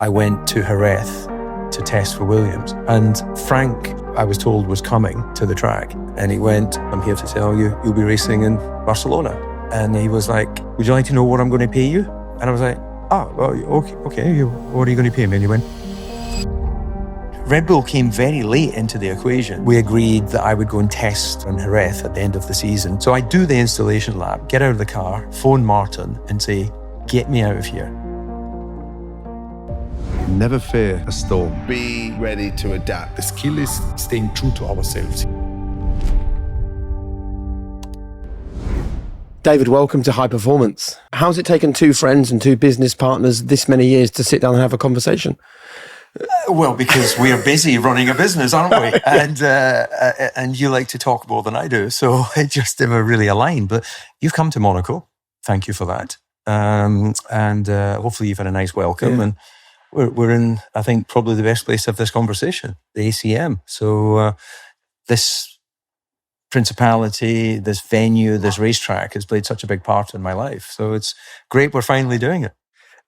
I went to Jerez to test for Williams. And Frank, I was told, was coming to the track. And he went, I'm here to tell you, you'll be racing in Barcelona. And he was like, would you like to know what I'm going to pay you? And I was like, well, okay, what are you going to pay me? And he went, Red Bull came very late into the equation. We agreed that I would go and test on Jerez at the end of the season. So I do the installation lap, get out of the car, phone Martin and say, get me out of here. Never fear a storm. Be ready to adapt. The skill is staying true to ourselves. David, welcome to High Performance. How's it taken two friends and two business partners this many years to sit down and have a conversation? Well, because we are busy running a business, aren't we? And you like to talk more than I do, so it just never really aligned. But you've come to Monaco. Thank you for that. And hopefully you've had a nice welcome. Yeah. And we're in, I think, probably the best place to have this conversation, the ACM. So this principality, this venue, this racetrack has played such a big part in my life. So it's great we're finally doing it.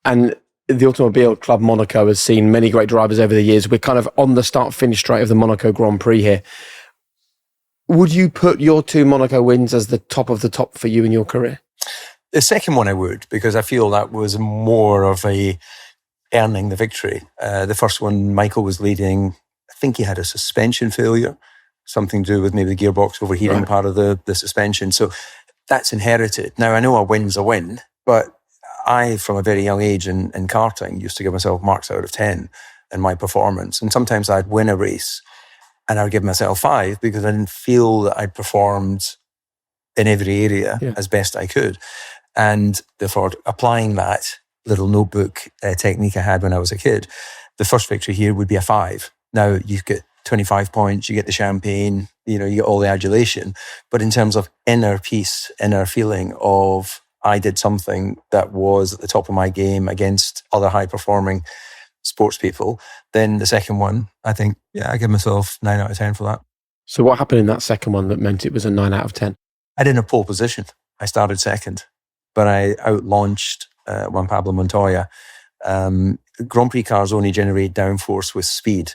And the Automobile Club Monaco has seen many great drivers over the years. We're kind of on the start-finish straight of the Monaco Grand Prix here. Would you put your two Monaco wins as the top of the top for you in your career? The second one I would, because I feel that was more of a earning the victory. The first one, Michael was leading. I think he had a suspension failure, something to do with maybe the gearbox overheating part of the suspension. So that's inherited. Now, I know a win's a win, but I, from a very young age in karting, used to give myself marks out of 10 in my performance. And sometimes I'd win a race and I would give myself 5 because I didn't feel that I'd performed in every area as best I could. And therefore, applying that little notebook technique I had when I was a kid, the first victory here would be a 5. Now, you get 25 points, you get the champagne, you get all the adulation. But in terms of inner peace, inner feeling of I did something that was at the top of my game against other high-performing sports people, then the second one, I think, I give myself 9 out of 10 for that. So what happened in that second one that meant it was a 9 out of 10? I didn't have pole position. I started second, but I out-launched Juan Pablo Montoya. Grand Prix cars only generate downforce with speed.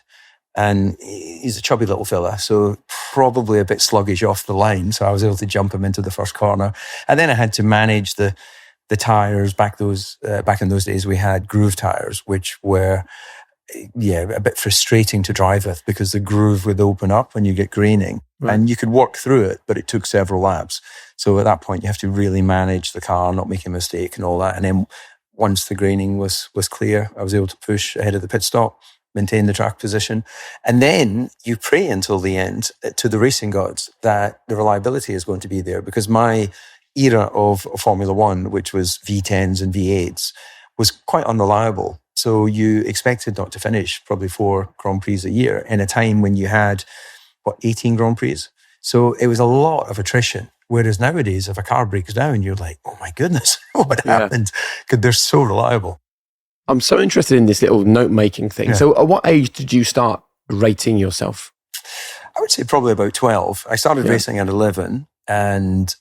And he's a chubby little fella, so probably a bit sluggish off the line. So I was able to jump him into the first corner. And then I had to manage the tyres. Back in those days, we had groove tyres, which were, a bit frustrating to drive with because the groove would open up when you get graining. Right. And you could work through it, but it took several laps. So at that point, you have to really manage the car, not make a mistake and all that. And then once the graining was clear, I was able to push ahead of the pit stop, maintain the track position. And then you pray until the end to the racing gods that the reliability is going to be there, because my era of Formula One, which was V10s and V8s, was quite unreliable. So you expected not to finish probably 4 Grand Prix a year in a time when you had, 18 Grand Prix? So it was a lot of attrition. Whereas nowadays, if a car breaks down, you're like, oh my goodness, what happened? Because they're so reliable. I'm so interested in this little note-making thing. Yeah. So at what age did you start rating yourself? I would say probably about 12. I started racing at 11, and,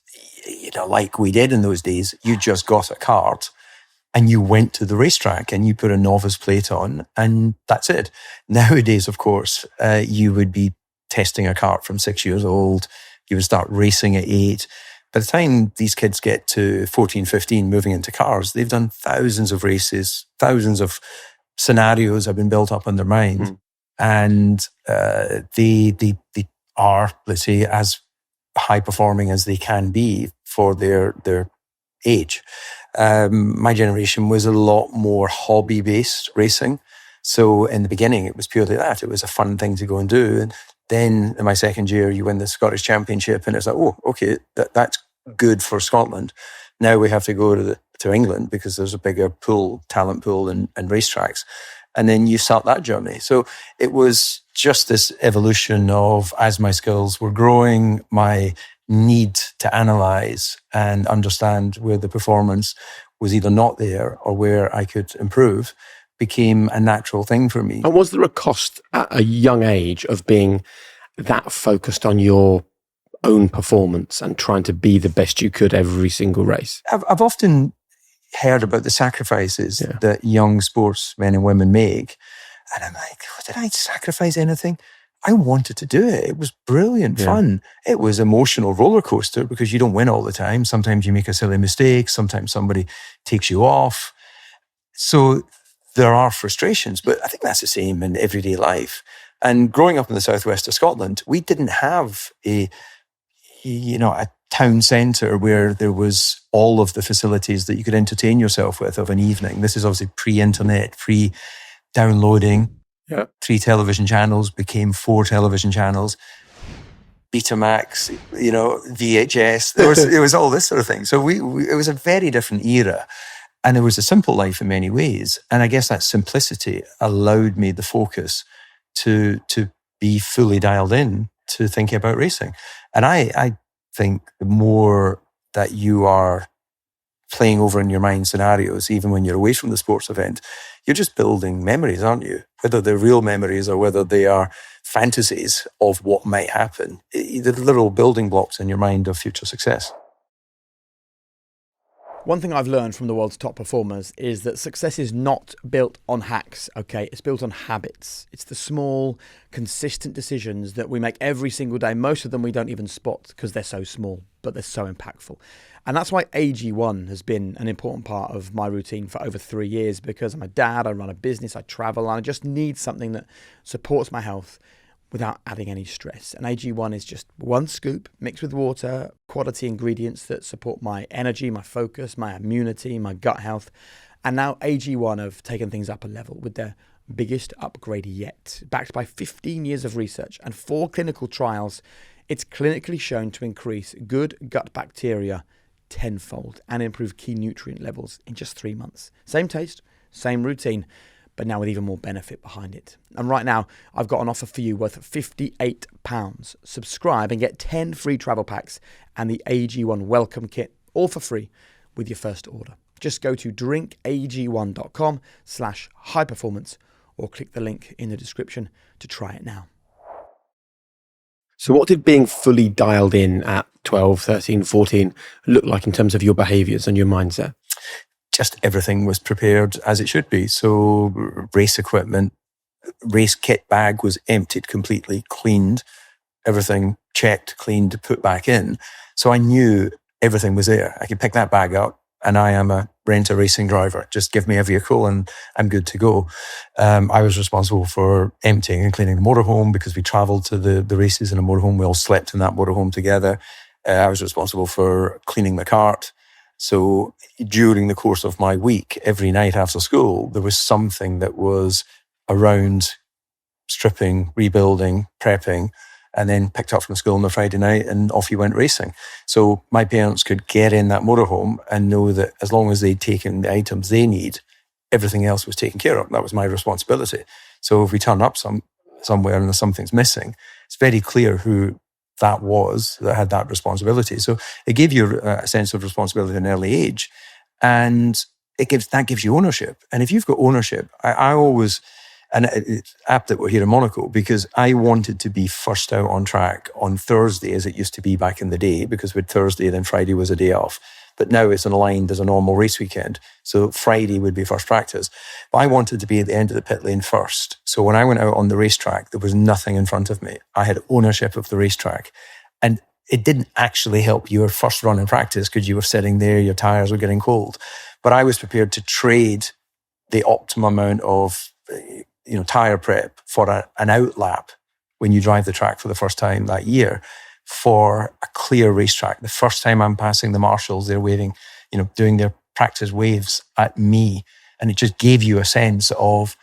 like we did in those days, you just got a cart and you went to the racetrack and you put a novice plate on, and that's it. Nowadays, of course, you would be testing a kart from 6 years old. You would start racing at 8. By the time these kids get to 14, 15, moving into cars, they've done thousands of races, thousands of scenarios have been built up in their mind. And they are, let's say, as high performing as they can be for their age. My generation was a lot more hobby-based racing. So in the beginning, it was purely that. It was a fun thing to go and do. And then in my second year, you win the Scottish Championship, and it's like, oh, okay, that's good for Scotland. Now we have to go to England because there's a bigger talent pool and racetracks. And then you start that journey. So it was just this evolution of, as my skills were growing, my need to analyze and understand where the performance was either not there or where I could improve became a natural thing for me. And was there a cost at a young age of being that focused on your own performance and trying to be the best you could every single race? I've often heard about the sacrifices that young sportsmen and women make. And I'm like, did I sacrifice anything? I wanted to do it. It was brilliant fun. It was emotional roller coaster because you don't win all the time. Sometimes you make a silly mistake. Sometimes somebody takes you off. So there are frustrations, but I think that's the same in everyday life. And growing up in the southwest of Scotland, we didn't have a town centre where there was all of the facilities that you could entertain yourself with of an evening. This is obviously pre-internet, pre-downloading. 3 television channels became 4 television channels. Betamax, VHS. There was all this sort of thing. So it was a very different era. And it was a simple life in many ways. And I guess that simplicity allowed me the focus to be fully dialed in to thinking about racing. And I think the more that you are playing over in your mind scenarios, even when you're away from the sports event, you're just building memories, aren't you? Whether they're real memories or whether they are fantasies of what might happen. The literal building blocks in your mind of future success. One thing I've learned from the world's top performers is that success is not built on hacks, okay? It's built on habits. It's the small, consistent decisions that we make every single day. Most of them we don't even spot because they're so small, but they're so impactful. And that's why AG1 has been an important part of my routine for over 3 years, because I'm a dad, I run a business, I travel, and I just need something that supports my health without adding any stress. And AG1 is just 1 scoop mixed with water, quality ingredients that support my energy, my focus, my immunity, my gut health. And now AG1 have taken things up a level with their biggest upgrade yet. Backed by 15 years of research and 4 clinical trials, it's clinically shown to increase good gut bacteria tenfold and improve key nutrient levels in just 3 months. Same taste, same routine, but now with even more benefit behind it. And right now, I've got an offer for you worth £58. Subscribe and get 10 free travel packs and the AG1 welcome kit, all for free with your first order. Just go to drinkag1.com/highperformance or click the link in the description to try it now. So what did being fully dialed in at 12, 13, 14 look like in terms of your behaviours and your mindset? Just everything was prepared as it should be. So race equipment, race kit bag was emptied completely, cleaned, everything checked, cleaned, put back in. So I knew everything was there. I could pick that bag up and I am a rent-a-racing driver. Just give me a vehicle and I'm good to go. I was responsible for emptying and cleaning the motorhome because we travelled to the races in a motorhome. We all slept in that motorhome together. I was responsible for cleaning the cart. So during the course of my week, every night after school, there was something that was around stripping, rebuilding, prepping, and then picked up from school on the Friday night and off you went racing. So my parents could get in that motorhome and know that as long as they'd taken the items they need, everything else was taken care of. That was my responsibility. So if we turn up somewhere and something's missing, it's very clear who that was that had that responsibility. So it gave you a sense of responsibility at an early age, and that gives you ownership. And if you've got ownership, I always, and it's apt that we're here in Monaco, because I wanted to be first out on track on Thursday, as it used to be back in the day, because with Thursday, then Friday was a day off. But now it's aligned as a normal race weekend. So Friday would be first practice. But I wanted to be at the end of the pit lane first. So when I went out on the racetrack, there was nothing in front of me. I had ownership of the racetrack. And it didn't actually help your first run in practice because you were sitting there, your tyres were getting cold. But I was prepared to trade the optimum amount of tyre prep for an out lap when you drive the track for the first time that year, for a clear racetrack. The first time I'm passing the marshals, they're waving, doing their practice waves at me. And it just gave you a sense of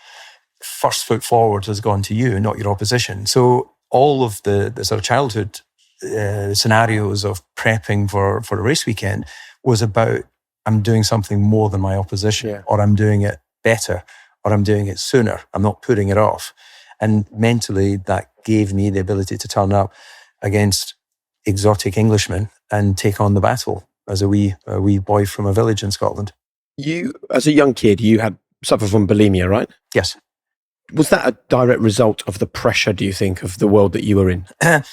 first foot forward has gone to you, not your opposition. So all of the sort of childhood scenarios of prepping for a race weekend was about, I'm doing something more than my opposition, or I'm doing it better, or I'm doing it sooner. I'm not putting it off. And mentally, that gave me the ability to turn up against exotic Englishmen and take on the battle as a wee boy from a village in Scotland. You, as a young kid, you had suffered from bulimia, right? Yes. Was that a direct result of the pressure, do you think, of the world that you were in? I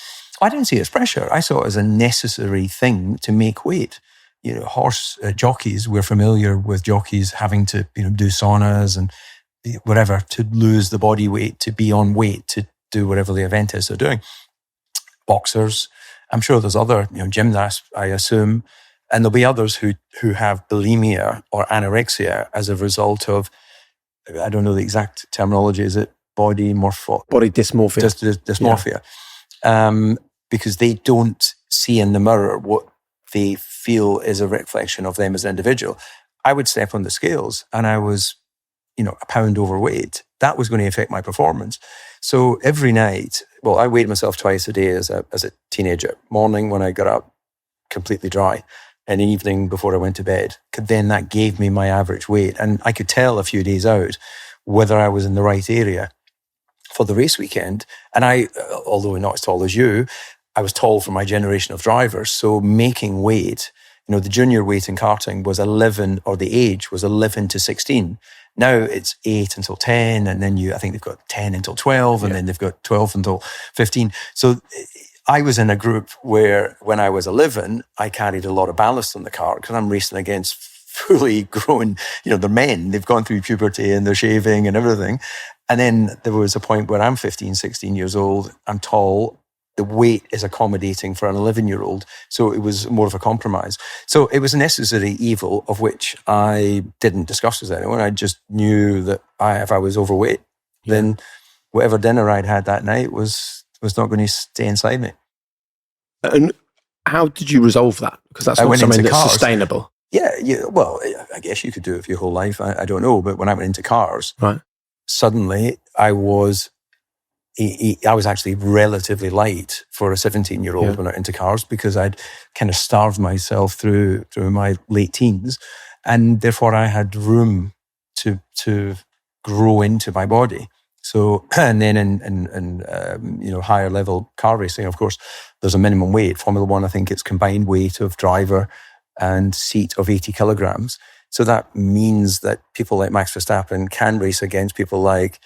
didn't see it as pressure. I saw it as a necessary thing to make weight. horse jockeys, we're familiar with jockeys having to, do saunas and whatever to lose the body weight, to be on weight, to do whatever the event is they're doing. Boxers, I'm sure there's other, gymnasts, I assume, and there'll be others who have bulimia or anorexia as a result of, I don't know the exact terminology, is it body dysmorphia? Dysmorphia. Yeah. Because they don't see in the mirror what they feel is a reflection of them as an individual. I would step on the scales and I was, a pound overweight. That was going to affect my performance. So every night, I weighed myself twice a day as a teenager. Morning when I got up, completely dry, and evening before I went to bed. Then that gave me my average weight. And I could tell a few days out whether I was in the right area for the race weekend. And I, although not as tall as you, I was tall for my generation of drivers. So making weight, the junior weight in karting was 11, or the age was 11 to 16. Now it's 8 until 10, and then I think they've got 10 until 12, and then they've got 12 until 15. So I was in a group where when I was 11, I carried a lot of ballast on the car because I'm racing against fully grown, they're men. They've gone through puberty and they're shaving and everything. And then there was a point where I'm 15, 16 years old, I'm tall, the weight is accommodating for an 11-year-old. So it was more of a compromise. So it was a necessary evil of which I didn't discuss with anyone. I just knew that if I was overweight, then whatever dinner I'd had that night was not going to stay inside me. And how did you resolve that? Because that's not something that's sustainable. Yeah, well, I guess you could do it for your whole life. I don't know. But when I went into cars, right, suddenly I was actually relatively light for a 17-year-old when I went into cars because I'd kind of starved myself through my late teens, and therefore I had room to grow into my body. So, and then in higher level car racing, of course, there's a minimum weight. Formula One, I think it's combined weight of driver and seat of 80 kilograms. So that means that people like Max Verstappen can race against people like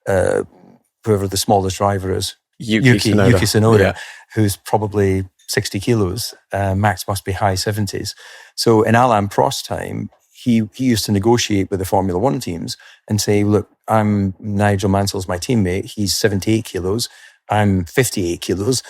whoever the smallest driver is, Yuki Tsunoda, who's probably 60 kilos. Max must be high 70s. So in Alain Prost's time, he used to negotiate with the Formula One teams and say, look, I'm Nigel Mansell's my teammate. He's 78 kilos. I'm 58 kilos.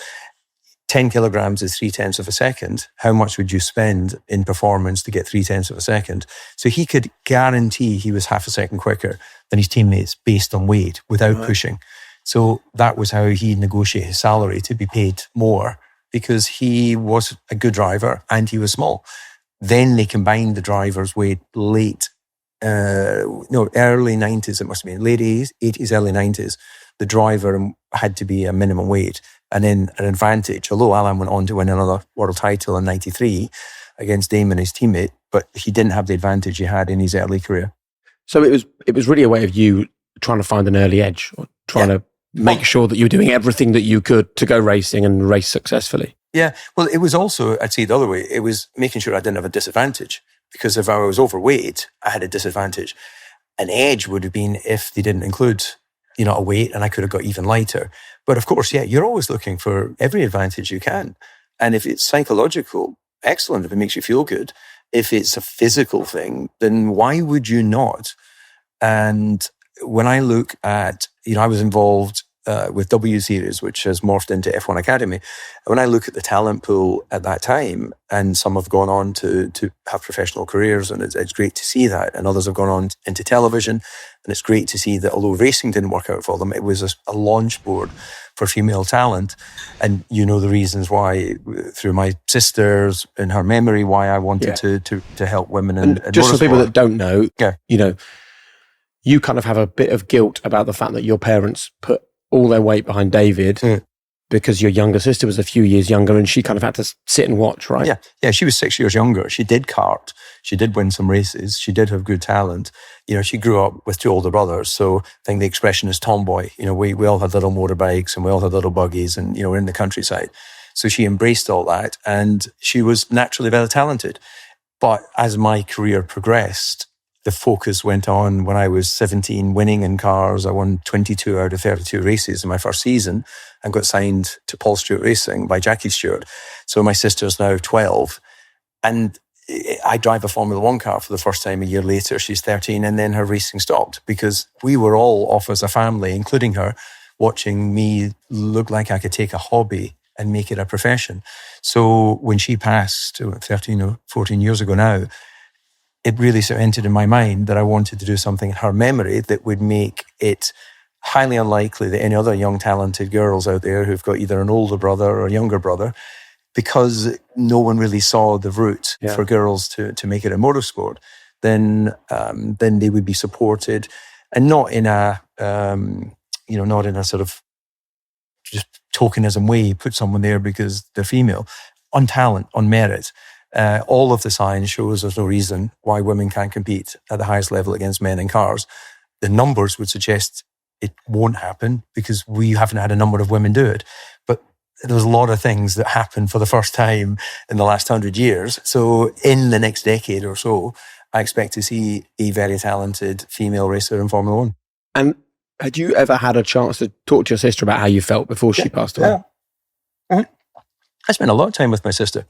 10 kilograms is 0.3 of a second. How much would you spend in performance to get 0.3 of a second? So he could guarantee he was half a second quicker than his teammates based on weight without pushing. So that was how he negotiated his salary to be paid more because he was a good driver and he was small. Then they combined the driver's weight early 90s, it must have been, late 80s, early 90s. The driver had to be a minimum weight. And then an advantage, although Alain went on to win another world title in 93 against Damon, his teammate, but he didn't have the advantage he had in his early career. So it was really a way of you trying to find an early edge or trying to make sure that you were doing everything that you could to go racing and race successfully. Yeah, well, it was also, I'd say the other way, it was making sure I didn't have a disadvantage because if I was overweight, I had a disadvantage. An edge would have been if they didn't include, a weight and I could have got even lighter. But of course, you're always looking for every advantage you can. And if it's psychological, excellent, if it makes you feel good. If it's a physical thing, then why would you not? And when I look at, I was involved with W Series, which has morphed into F1 Academy. When I look at the talent pool at that time, and some have gone on to have professional careers, and it's great to see that, and others have gone on into television, and it's great to see that although racing didn't work out for them, it was a launch board for female talent. And the reasons why, through my sisters and her memory, why I wanted to help women in just motorsport. for people that don't know, you kind of have a bit of guilt about the fact that your parents put all their weight behind David because your younger sister was a few years younger and she kind of had to sit and watch, right? Yeah, she was 6 years younger. She did kart. She did win some races. She did have good talent. She grew up with two older brothers. So I think the expression is tomboy. We all had little motorbikes and we all had little buggies and, we're in the countryside. So she embraced all that and she was naturally very talented. But as my career progressed, the focus went on when I was 17 winning in cars. I won 22 out of 32 races in my first season and got signed to Paul Stewart Racing by Jackie Stewart. So my sister's now 12. And I drive a Formula One car for the first time a year later. She's 13, and then her racing stopped because we were all off as a family, including her, watching me look like I could take a hobby and make it a profession. So when she passed 13 or 14 years ago now, it really sort of entered in my mind that I wanted to do something in her memory that would make it highly unlikely that any other young talented girls out there who've got either an older brother or a younger brother, because no one really saw the route for girls to make it a motorsport, then they would be supported, and not in a not in a sort of just tokenism way. Put someone there because they're female, on talent, on merit. All of the science shows there's no reason why women can't compete at the highest level against men in cars. The numbers would suggest it won't happen because we haven't had a number of women do it. But there's a lot of things that happen for the first time in the last 100 years. So in the next decade or so, I expect to see a very talented female racer in Formula One. And had you ever had a chance to talk to your sister about how you felt before she passed away? Yeah. I spent a lot of time with my sister.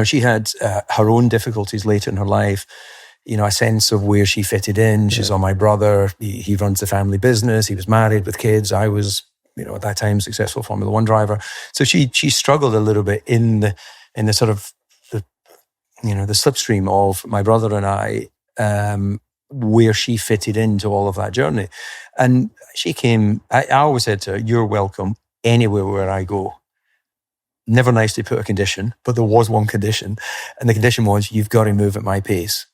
She had her own difficulties later in her life, a sense of where she fitted in. She saw my brother, he runs the family business, he was married with kids. I was, at that time, successful Formula One driver. So she struggled a little bit in the sort of, the slipstream of my brother and I, where she fitted into all of that journey. And she came, I always said to her, you're welcome anywhere where I go. Never nice to put a condition, but there was one condition. And the condition was, you've got to move at my pace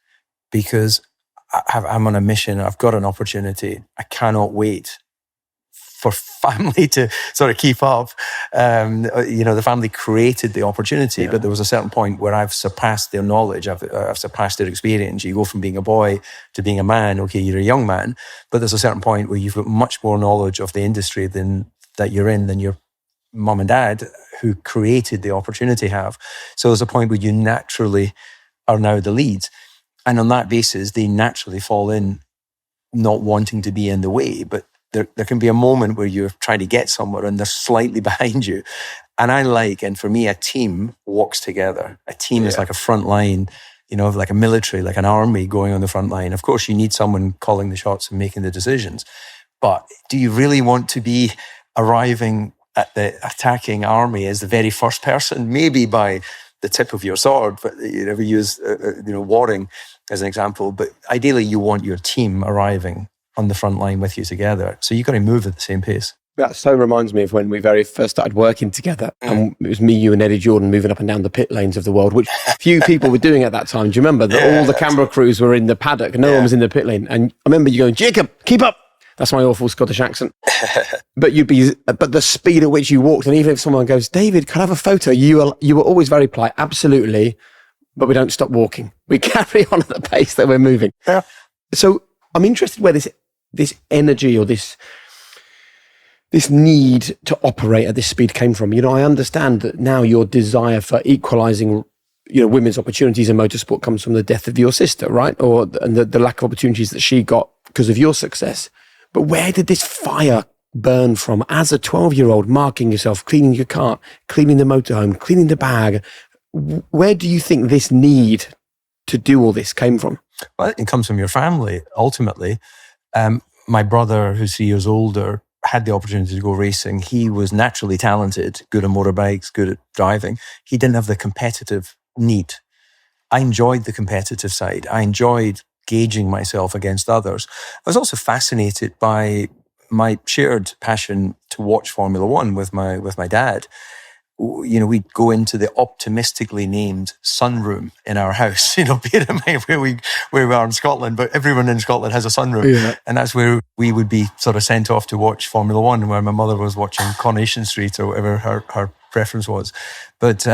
because I'm on a mission. I've got an opportunity. I cannot wait for family to sort of keep up. The family created the opportunity, but there was a certain point where I've surpassed their knowledge. I've surpassed their experience. You go from being a boy to being a man. Okay, you're a young man, but there's a certain point where you've got much more knowledge of the industry than your mum and dad who created the opportunity have. So there's a point where you naturally are now the lead. And on that basis, they naturally fall in not wanting to be in the way. But there can be a moment where you're trying to get somewhere and they're slightly behind you. And for me, a team walks together. A team is like a front line, like a military, like an army going on the front line. Of course, you need someone calling the shots and making the decisions. But do you really want to be arriving at the attacking army as the very first person? Maybe by the tip of your sword, but you never use, warring as an example. But ideally, you want your team arriving on the front line with you together. So you've got to move at the same pace. That so reminds me of when we very first started working together. And it was me, you and Eddie Jordan moving up and down the pit lanes of the world, which few people were doing at that time. Do you remember that all the camera crews were in the paddock? No one was in the pit lane. And I remember you going, Jacob, keep up. That's my awful Scottish accent. But the speed at which you walked, and even if someone goes, David, can I have a photo? You were always very polite. Absolutely. But we don't stop walking. We carry on at the pace that we're moving. Yeah. So I'm interested where this energy or this need to operate at this speed came from. I understand that now your desire for equalizing, women's opportunities in motorsport comes from the death of your sister, right? And the lack of opportunities that she got because of your success. But where did this fire burn from as a 12-year-old, marking yourself, cleaning your car, cleaning the motorhome, cleaning the bag? Where do you think this need to do all this came from? Well, it comes from your family, ultimately. My brother, who's 3 years older, had the opportunity to go racing. He was naturally talented, good at motorbikes, good at driving. He didn't have the competitive need. I enjoyed the competitive side. I enjoyed gauging myself against others. I was also fascinated by my shared passion to watch Formula One with my dad. We'd go into the optimistically named sunroom in our house. Bear in mind where we are in Scotland, but everyone in Scotland has a sunroom, and that's where we would be sort of sent off to watch Formula One, where my mother was watching Coronation Street or whatever her preference was. But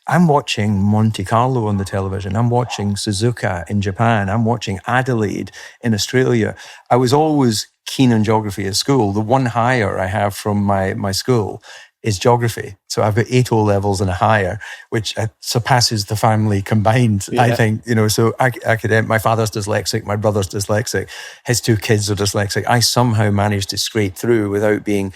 I'm watching Monte Carlo on the television. I'm watching Suzuka in Japan. I'm watching Adelaide in Australia. I was always keen on geography at school. The one higher I have from my school is geography. So I've got 8 O-levels and a higher, which surpasses the family combined, I think. So academic. My father's dyslexic, my brother's dyslexic, his 2 kids are dyslexic. I somehow managed to scrape through without being,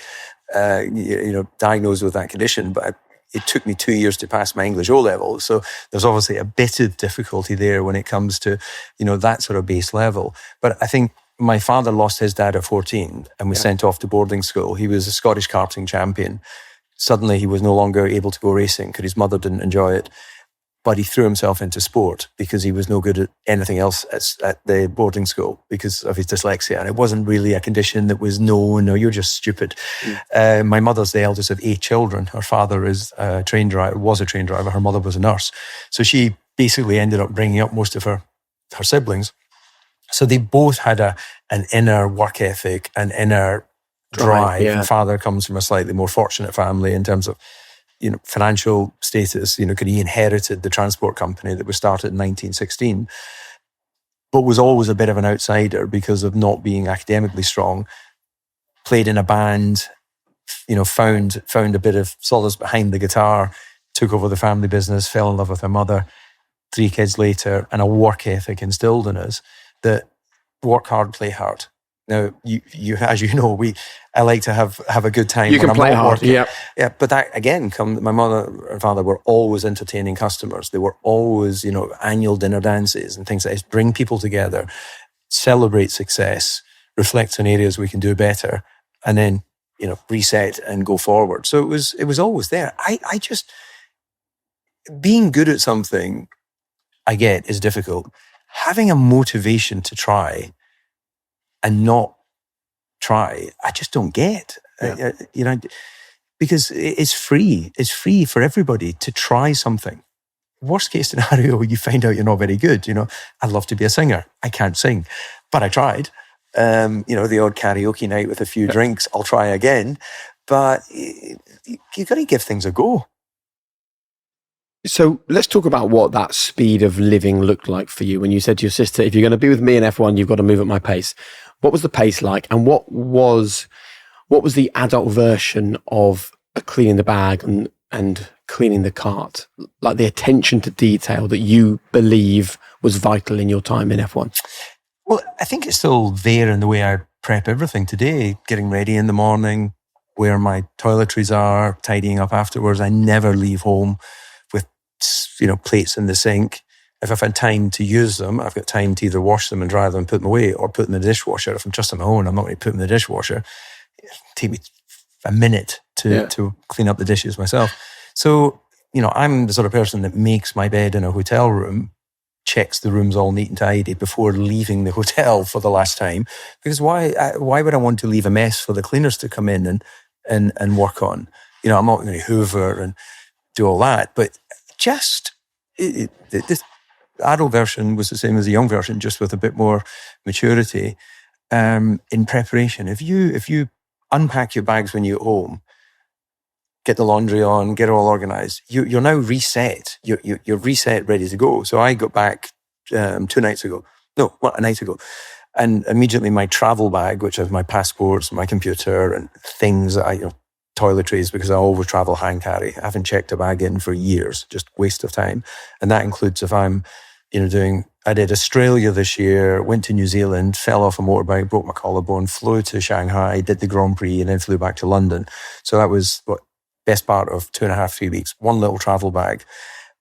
diagnosed with that condition. But it took me 2 years to pass my English O-level. So there's obviously a bit of difficulty there when it comes to, that sort of base level. But I think my father lost his dad at 14 and was sent off to boarding school. He was a Scottish karting champion. Suddenly he was no longer able to go racing because his mother didn't enjoy it. But he threw himself into sport because he was no good at anything else at the boarding school because of his dyslexia. And it wasn't really a condition that was known, or you're just stupid. My mother's the eldest of 8 children. Her father was a train driver. Her mother was a nurse. So she basically ended up bringing up most of her siblings. So they both had an inner work ethic, an inner drive. Yeah. My father comes from a slightly more fortunate family in terms of financial status, because he inherited the transport company that was started in 1916, but was always a bit of an outsider because of not being academically strong. Played in a band, found a bit of solace behind the guitar, took over the family business, fell in love with her mother, 3 kids later, and a work ethic instilled in us that work hard, play hard. Now, you as you know, I like to have a good time. You can play hard, yeah. But that again, my mother and father were always entertaining customers. They were always, annual dinner dances and things like this. Bring people together, celebrate success, reflect on areas we can do better, and then reset and go forward. So it was always there. I just being good at something, I get, is difficult. Having a motivation to try and not try, I just don't get. Because it's free. It's free for everybody to try something. Worst case scenario, you find out you're not very good. I'd love to be a singer. I can't sing, but I tried. The odd karaoke night with a few drinks, I'll try again. But you've got to give things a go. So let's talk about what that speed of living looked like for you when you said to your sister, if you're going to be with me in F1, you've got to move at my pace. What was the pace like? And what was the adult version of cleaning the bag and cleaning the kart? Like the attention to detail that you believe was vital in your time in F1? Well, I think it's still there in the way I prep everything today, getting ready in the morning, where my toiletries are, tidying up afterwards. I never leave home with, plates in the sink. If I've had time to use them, I've got time to either wash them and dry them and put them away, or put them in the dishwasher. If I'm just on my own, I'm not going to put them in the dishwasher. It'll take me a minute to clean up the dishes myself. So, I'm the sort of person that makes my bed in a hotel room, checks the rooms all neat and tidy before leaving the hotel for the last time. Because why would I want to leave a mess for the cleaners to come in and work on? I'm not going to hoover and do all that, but just this adult version was the same as the young version, just with a bit more maturity in preparation. If you unpack your bags when you're home, get the laundry on, get it all organised, you're now reset. You're reset, ready to go. So I got back a night ago, and immediately my travel bag, which has my passports, my computer, and things that toiletries, because I always travel hand carry. I haven't checked a bag in for years, just waste of time. And that includes if I'm, I did Australia this year, went to New Zealand, fell off a motorbike, broke my collarbone, flew to Shanghai, did the Grand Prix, and then flew back to London. So that was best part of 2.5, 3 weeks, one little travel bag.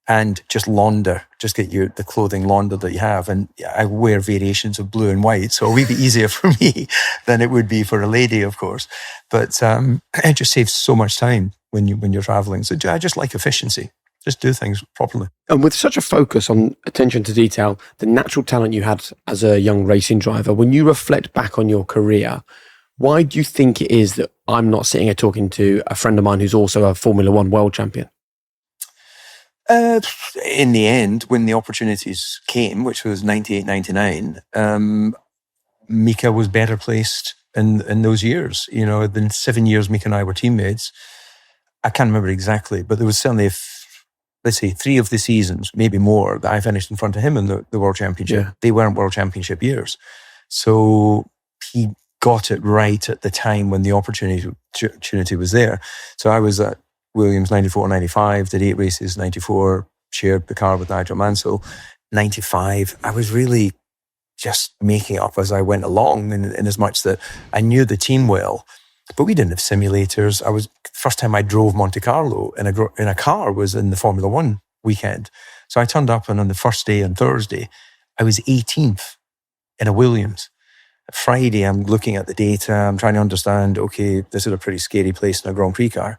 And just launder, just get the clothing laundered that you have. And I wear variations of blue and white, so a wee bit easier for me than it would be for a lady, of course. But it just saves so much time when you're traveling. So I just like efficiency. Just do things properly. And with such a focus on attention to detail, the natural talent you had as a young racing driver, when you reflect back on your career, why do you think it is that I'm not sitting here talking to a friend of mine who's also a Formula One world champion? In the end, when the opportunities came, which was 98, 99, Mika was better placed in those years. The 7 years Mika and I were teammates, I can't remember exactly, but there was certainly, let's say, 3 of the seasons, maybe more, that I finished in front of him in the World Championship. Yeah. They weren't World Championship years. So he got it right at the time when the opportunity was there. So I was at Williams 94, 95, did 8 races, 94, shared the car with Nigel Mansell. 95, I was really just making up as I went along, in as much that I knew the team well. But we didn't have simulators. First time I drove Monte Carlo in a car was in the Formula One weekend. So I turned up, and on the first day on Thursday, I was 18th in a Williams. Friday, I'm looking at the data. I'm trying to understand, okay, this is a pretty scary place in a Grand Prix car.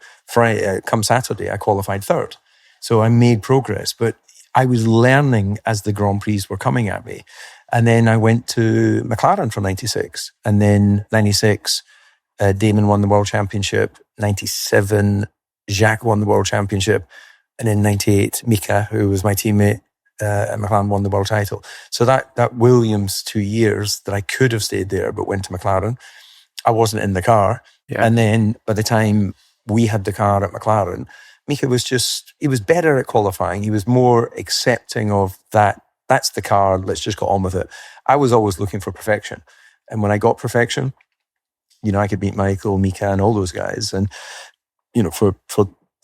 Come Saturday, I qualified third. So I made progress, but I was learning as the Grand Prix were coming at me. And then I went to McLaren for 96. And then 96, Damon won the World Championship. 97, Jacques won the World Championship. And in 98, Mika, who was my teammate at McLaren, won the world title. So that Williams 2 years that I could have stayed there but went to McLaren, I wasn't in the car. Yeah. And then by the time we had the car at McLaren, Mika he was better at qualifying. He was more accepting of that. That's the car. Let's just get on with it. I was always looking for perfection. And when I got perfection, I could beat Michael, Mika, and all those guys. And, for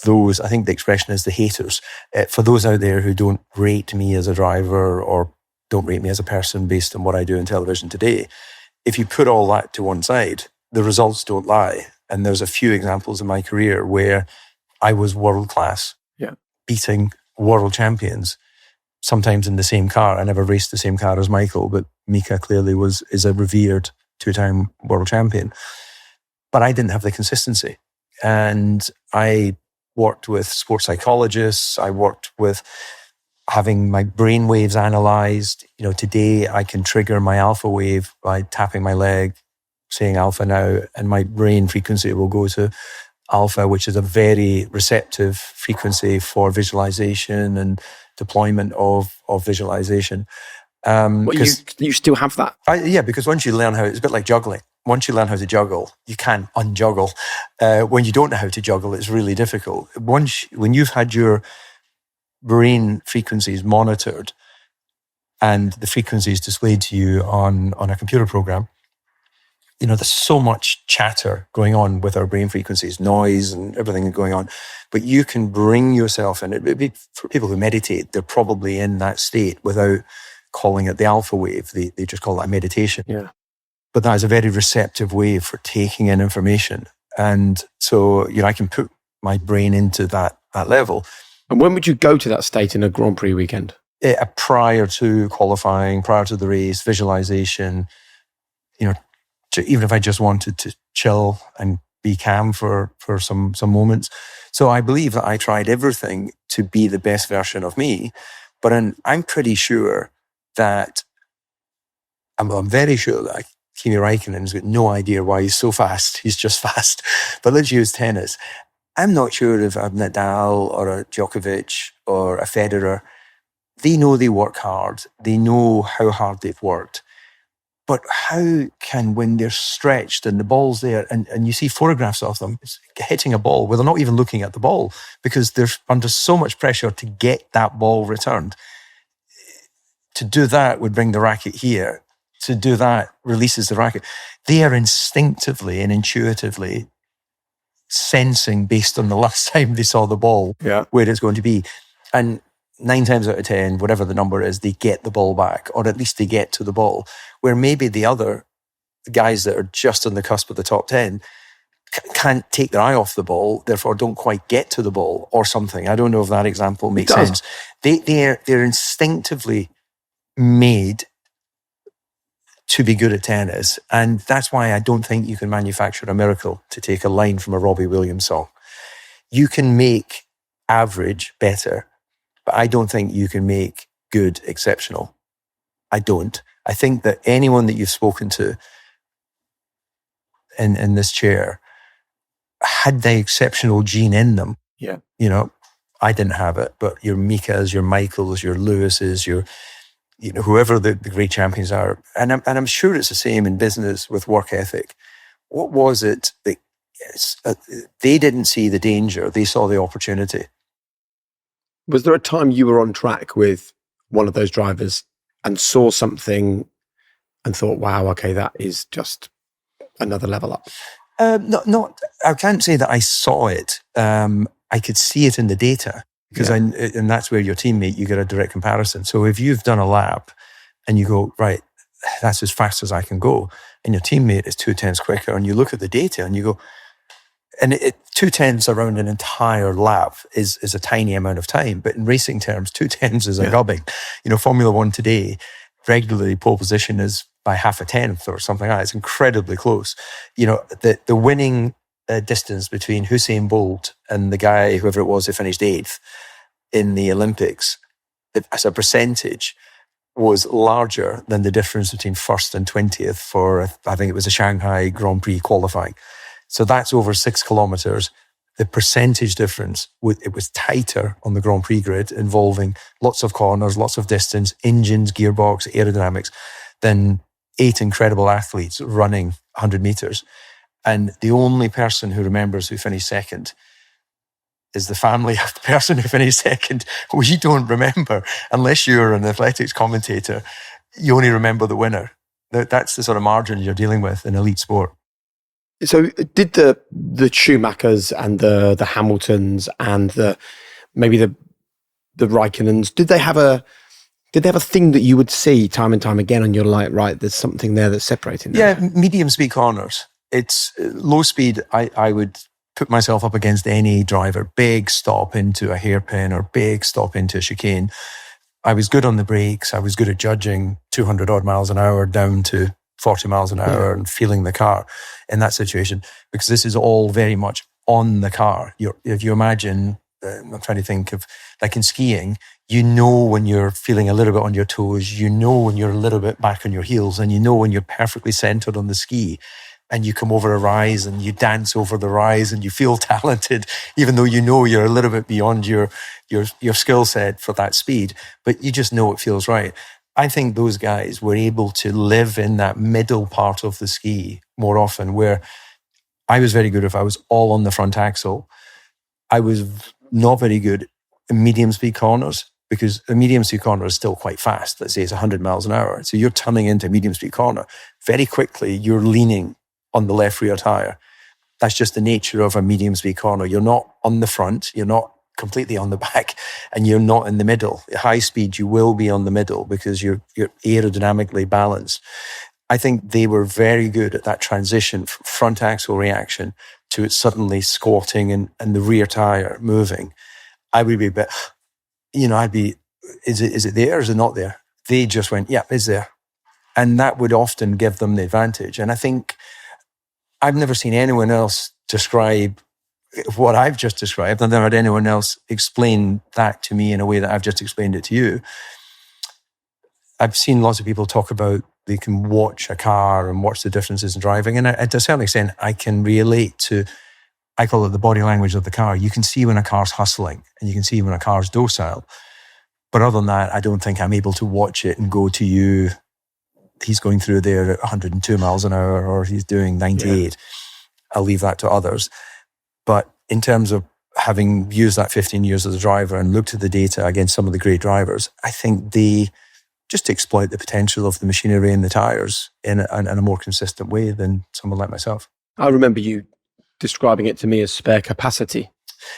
those, I think the expression is the haters. For those out there who don't rate me as a driver or don't rate me as a person based on what I do in television today, if you put all that to one side, the results don't lie. And there's a few examples in my career where I was world class, beating world champions, sometimes in the same car. I never raced the same car as Michael, but Mika clearly is a revered 2-time world champion. But I didn't have the consistency. And I worked with sports psychologists. I worked with having my brain waves analyzed. Today I can trigger my alpha wave by tapping my leg, saying alpha now, and my brain frequency will go to alpha, which is a very receptive frequency for visualization and deployment of visualization. You still have that? Because once you learn it's a bit like juggling. Once you learn how to juggle, you can't unjuggle. When you don't know how to juggle, it's really difficult. When you've had your brain frequencies monitored and the frequencies displayed to you on a computer program, there's so much chatter going on with our brain frequencies, noise and everything going on. But you can bring yourself in. For people who meditate, they're probably in that state without calling it the alpha wave. They just call it a meditation. Yeah. But that is a very receptive way for taking in information. And so, I can put my brain into that level. And when would you go to that state in a Grand Prix weekend? Prior to qualifying, prior to the race, visualization, even if I just wanted to chill and be calm for some moments. So I believe that I tried everything to be the best version of me. But I'm pretty sure that, I'm very sure that Kimi Räikkönen's got no idea why he's so fast. He's just fast. But let's use tennis. I'm not sure if a Nadal or a Djokovic or a Federer, they know they work hard. They know how hard they've worked. But how can, when they're stretched and the ball's there, and you see photographs of them hitting a ball where they're not even looking at the ball because they're under so much pressure to get that ball returned. To do that would bring the racket here. To do that releases the racket. They are instinctively and intuitively sensing based on the last time they saw the ball where it's going to be. And 9 times out of 10, whatever the number is, they get the ball back, or at least they get to the ball, where maybe the other guys that are just on the cusp of the top 10 can't take their eye off the ball, therefore don't quite get to the ball or something. I don't know if that example makes sense. They're instinctively made to be good at tennis. And that's why I don't think you can manufacture a miracle, to take a line from a Robbie Williams song. You can make average better, but I don't think you can make good exceptional. I don't. I think that anyone that you've spoken to in this chair had the exceptional gene in them. Yeah. I didn't have it, but your Mikas, your Michaels, your Lewises, your whoever the great champions are. And I'm sure it's the same in business with work ethic. What was it that they didn't see the danger, they saw the opportunity? Was there a time you were on track with one of those drivers and saw something and thought, wow, okay, that is just another level up? I can't say that I saw it. I could see it in the data. Because and that's where your teammate, you get a direct comparison. So if you've done a lap and you go, right, that's as fast as I can go. And your teammate is 0.2 quicker. And you look at the data and you go, and 0.2 around an entire lap is a tiny amount of time. But in racing terms, 0.2 is a gubbing. Formula One today, regularly pole position is by 0.5 or something like that. It's incredibly close. The winning distance between Usain Bolt and the guy, whoever it was, who finished 8th in the Olympics, as a percentage, was larger than the difference between 1st and 20th for, I think it was a Shanghai Grand Prix qualifying. So that's over 6 kilometres. The percentage difference, it was tighter on the Grand Prix grid, involving lots of corners, lots of distance, engines, gearbox, aerodynamics, than 8 incredible athletes running 100 metres. And the only person who remembers who finished second is the family of the person who finished second. We don't remember, unless you're an athletics commentator, you only remember the winner. That's the sort of margin you're dealing with in elite sport. So did the Schumachers and the Hamiltons and maybe the Raikkonens, did they have a thing that you would see time and time again and you're like, right, there's something there that's separating them? Yeah, medium speed corners. It's low speed. I would put myself up against any driver. Big stop into a hairpin or big stop into a chicane. I was good on the brakes. I was good at judging 200 odd miles an hour down to 40 miles an hour and feeling the car in that situation, because this is all very much on the car. If you imagine, I'm trying to think of, like in skiing, when you're feeling a little bit on your toes, when you're a little bit back on your heels, and when you're perfectly centered on the ski, and you come over a rise and you dance over the rise and you feel talented, even though you're a little bit beyond your skill set for that speed, but you just know it feels right. I think those guys were able to live in that middle part of the ski more often, where I was very good if I was all on the front axle. I was not very good in medium speed corners, because a medium speed corner is still quite fast. Let's say it's 100 miles an hour. So you're turning into a medium speed corner. Very quickly, you're leaning on the left rear tire. That's just the nature of a medium speed corner. You're not on the front, you're not completely on the back, and you're not in the middle. At high speed, you will be on the middle because you're aerodynamically balanced. I think they were very good at that transition from front axle reaction to it suddenly squatting and the rear tire moving. I would be a bit, is it there or is it not there? They just went, yeah, it's there. And that would often give them the advantage. And I think I've never seen anyone else describe what I've just described. I've never had anyone else explain that to me in a way that I've just explained it to you. I've seen lots of people talk about they can watch a car and watch the differences in driving. And to a certain extent, I can relate to, I call it the body language of the car. You can see when a car's hustling and you can see when a car's docile. But other than that, I don't think I'm able to watch it and go to you, he's going through there at 102 miles an hour or he's doing 98. Yeah. I'll leave that to others. But in terms of having used that 15 years as a driver and looked at the data against some of the great drivers, I think they just exploit the potential of the machinery and the tyres in a more consistent way than someone like myself. I remember you describing it to me as spare capacity.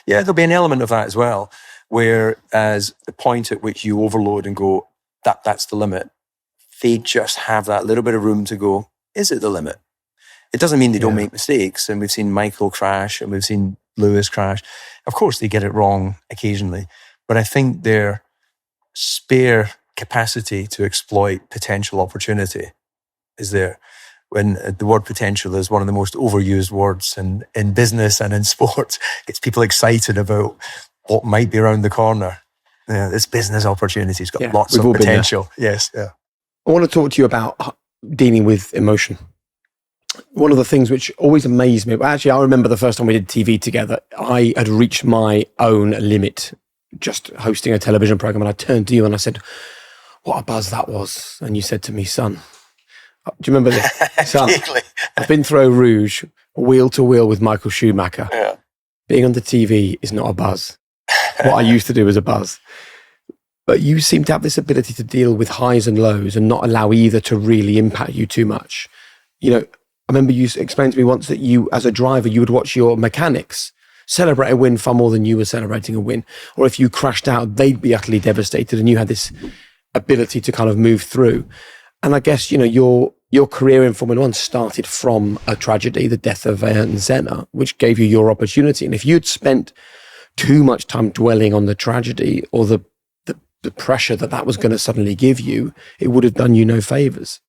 Yeah, there'll be an element of that as well, whereas the point at which you overload and go, that's the limit, they just have that little bit of room to go, is it the limit? It doesn't mean they don't make mistakes. And we've seen Michael crash and we've seen Lewis crash. Of course, they get it wrong occasionally. But I think their spare capacity to exploit potential opportunity is there. When the word potential is one of the most overused words in business and in sport. Gets people excited about what might be around the corner. Yeah, this business opportunity's got lots of potential. Yes, yeah. I want to talk to you about dealing with emotion. One of the things which always amazed me, actually, I remember the first time we did TV together, I had reached my own limit just hosting a television program, and I turned to you and I said, what a buzz that was. And you said to me, son, do you remember this? Son, I've been through Eau Rouge, wheel to wheel with Michael Schumacher. Yeah. Being on the TV is not a buzz. What I used to do was a buzz. But you seem to have this ability to deal with highs and lows and not allow either to really impact you too much. I remember you explained to me once that you, as a driver, you would watch your mechanics celebrate a win far more than you were celebrating a win. Or if you crashed out, they'd be utterly devastated, and you had this ability to kind of move through. And I guess, your career in Formula One started from a tragedy, the death of Ayrton Senna, which gave you your opportunity. And if you'd spent too much time dwelling on the tragedy or the pressure that was going to suddenly give you, it would have done you no favours.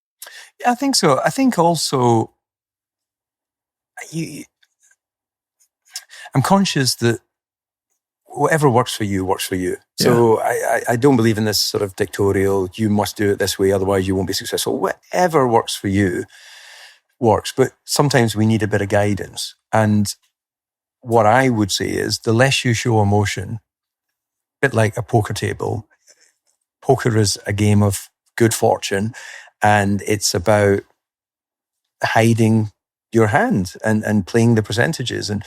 Yeah, I think so. I think also I'm conscious that whatever works for you works for you. So I don't believe in this sort of dictatorial, you must do it this way, otherwise you won't be successful. Whatever works for you works. But sometimes we need a bit of guidance. And what I would say is the less you show emotion, a bit like a poker table, poker is a game of good fortune, and it's about hiding your hand and playing the percentages and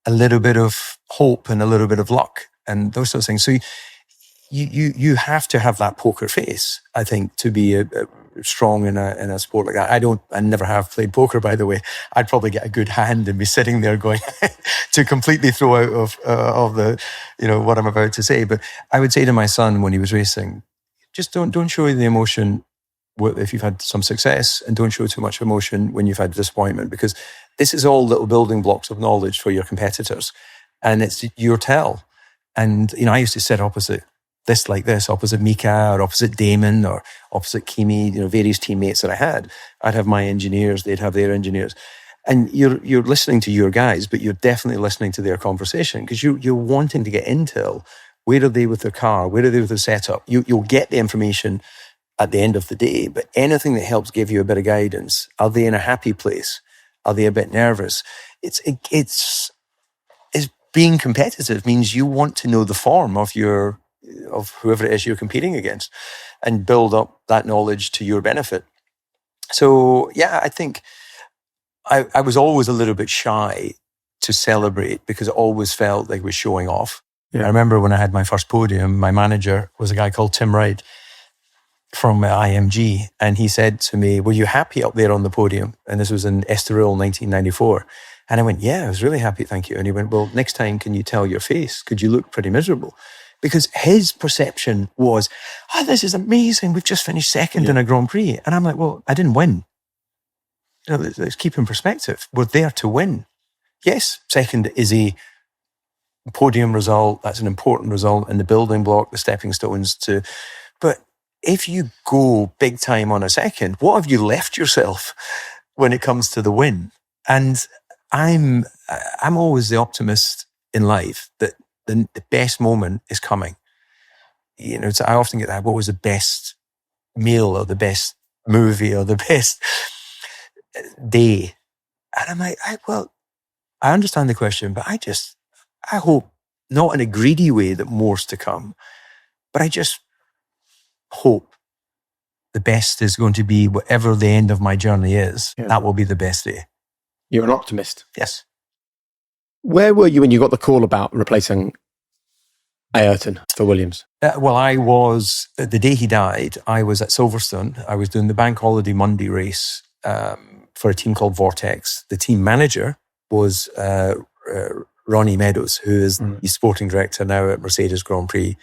a little bit of hope and a little bit of luck and those sorts of things. So you have to have that poker face, I think, to be strong in a sport like that. I never have played poker, by the way. I'd probably get a good hand and be sitting there going to completely throw out of the, what I'm about to say. But I would say to my son when he was racing, just don't show the emotion if you've had some success, and don't show too much emotion when you've had disappointment, because this is all little building blocks of knowledge for your competitors, and it's your tell. And, I used to sit opposite Mika or opposite Damon or opposite Kimi, various teammates that I had. I'd have my engineers, they'd have their engineers. And you're listening to your guys, but you're definitely listening to their conversation because you're wanting to get intel. Where are they with their car? Where are they with their setup? You'll get the information at the end of the day, but anything that helps give you a bit of guidance. Are they in a happy place? Are they a bit nervous? It's being competitive means you want to know the form of whoever it is you're competing against and build up that knowledge to your benefit. So yeah, I think I was always a little bit shy to celebrate because it always felt like it was showing off. Yeah. I remember when I had my first podium, my manager was a guy called Tim Wright from IMG, and he said to me, were you happy up there on the podium? And this was in Estoril 1994. And I went, yeah, I was really happy, thank you. And he went, well, next time can you tell your face? Could you look pretty miserable? Because his perception was, this is amazing, we've just finished second in a Grand Prix. And I'm like, well, I didn't win. Let's keep in perspective. We're there to win. Yes, second is a podium result. That's an important result in the building block, the stepping stones to... But if you go big time on a second, what have you left yourself when it comes to the win? And I'm always the optimist in life that the best moment is coming. So I often get that, what was the best meal or the best movie or the best day? And I'm like, I understand the question, but I hope, not in a greedy way that more's to come, but I just hope the best is going to be whatever the end of my journey is. Yeah. That will be the best day. You're an optimist. Yes. Where were you when you got the call about replacing Ayrton for Williams? Well, I was, the day he died, I was at Silverstone. I was doing the Bank Holiday Monday race for a team called Vortex. The team manager was Ronnie Meadows, who is the sporting director now at Mercedes Grand Prix.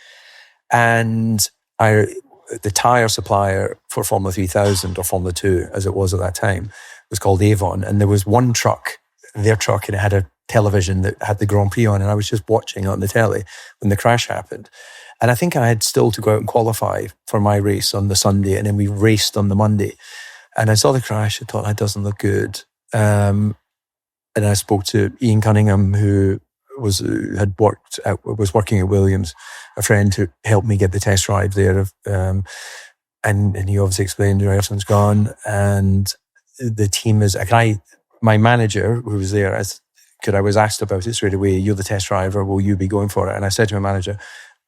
And the tyre supplier for Formula 3000 or Formula 2, as it was at that time, was called Avon. And there was one truck, their truck, and it had a television that had the Grand Prix on. And I was just watching on the telly when the crash happened. And I think I had still to go out and qualify for my race on the Sunday. And then we raced on the Monday. And I saw the crash. I thought, that doesn't look good. And I spoke to Ian Cunningham, who was working at Williams, a friend who helped me get the test drive there. And he obviously explained, Ayrton's gone. And the team is, my manager who was there, I was asked about it straight away, you're the test driver, will you be going for it? And I said to my manager,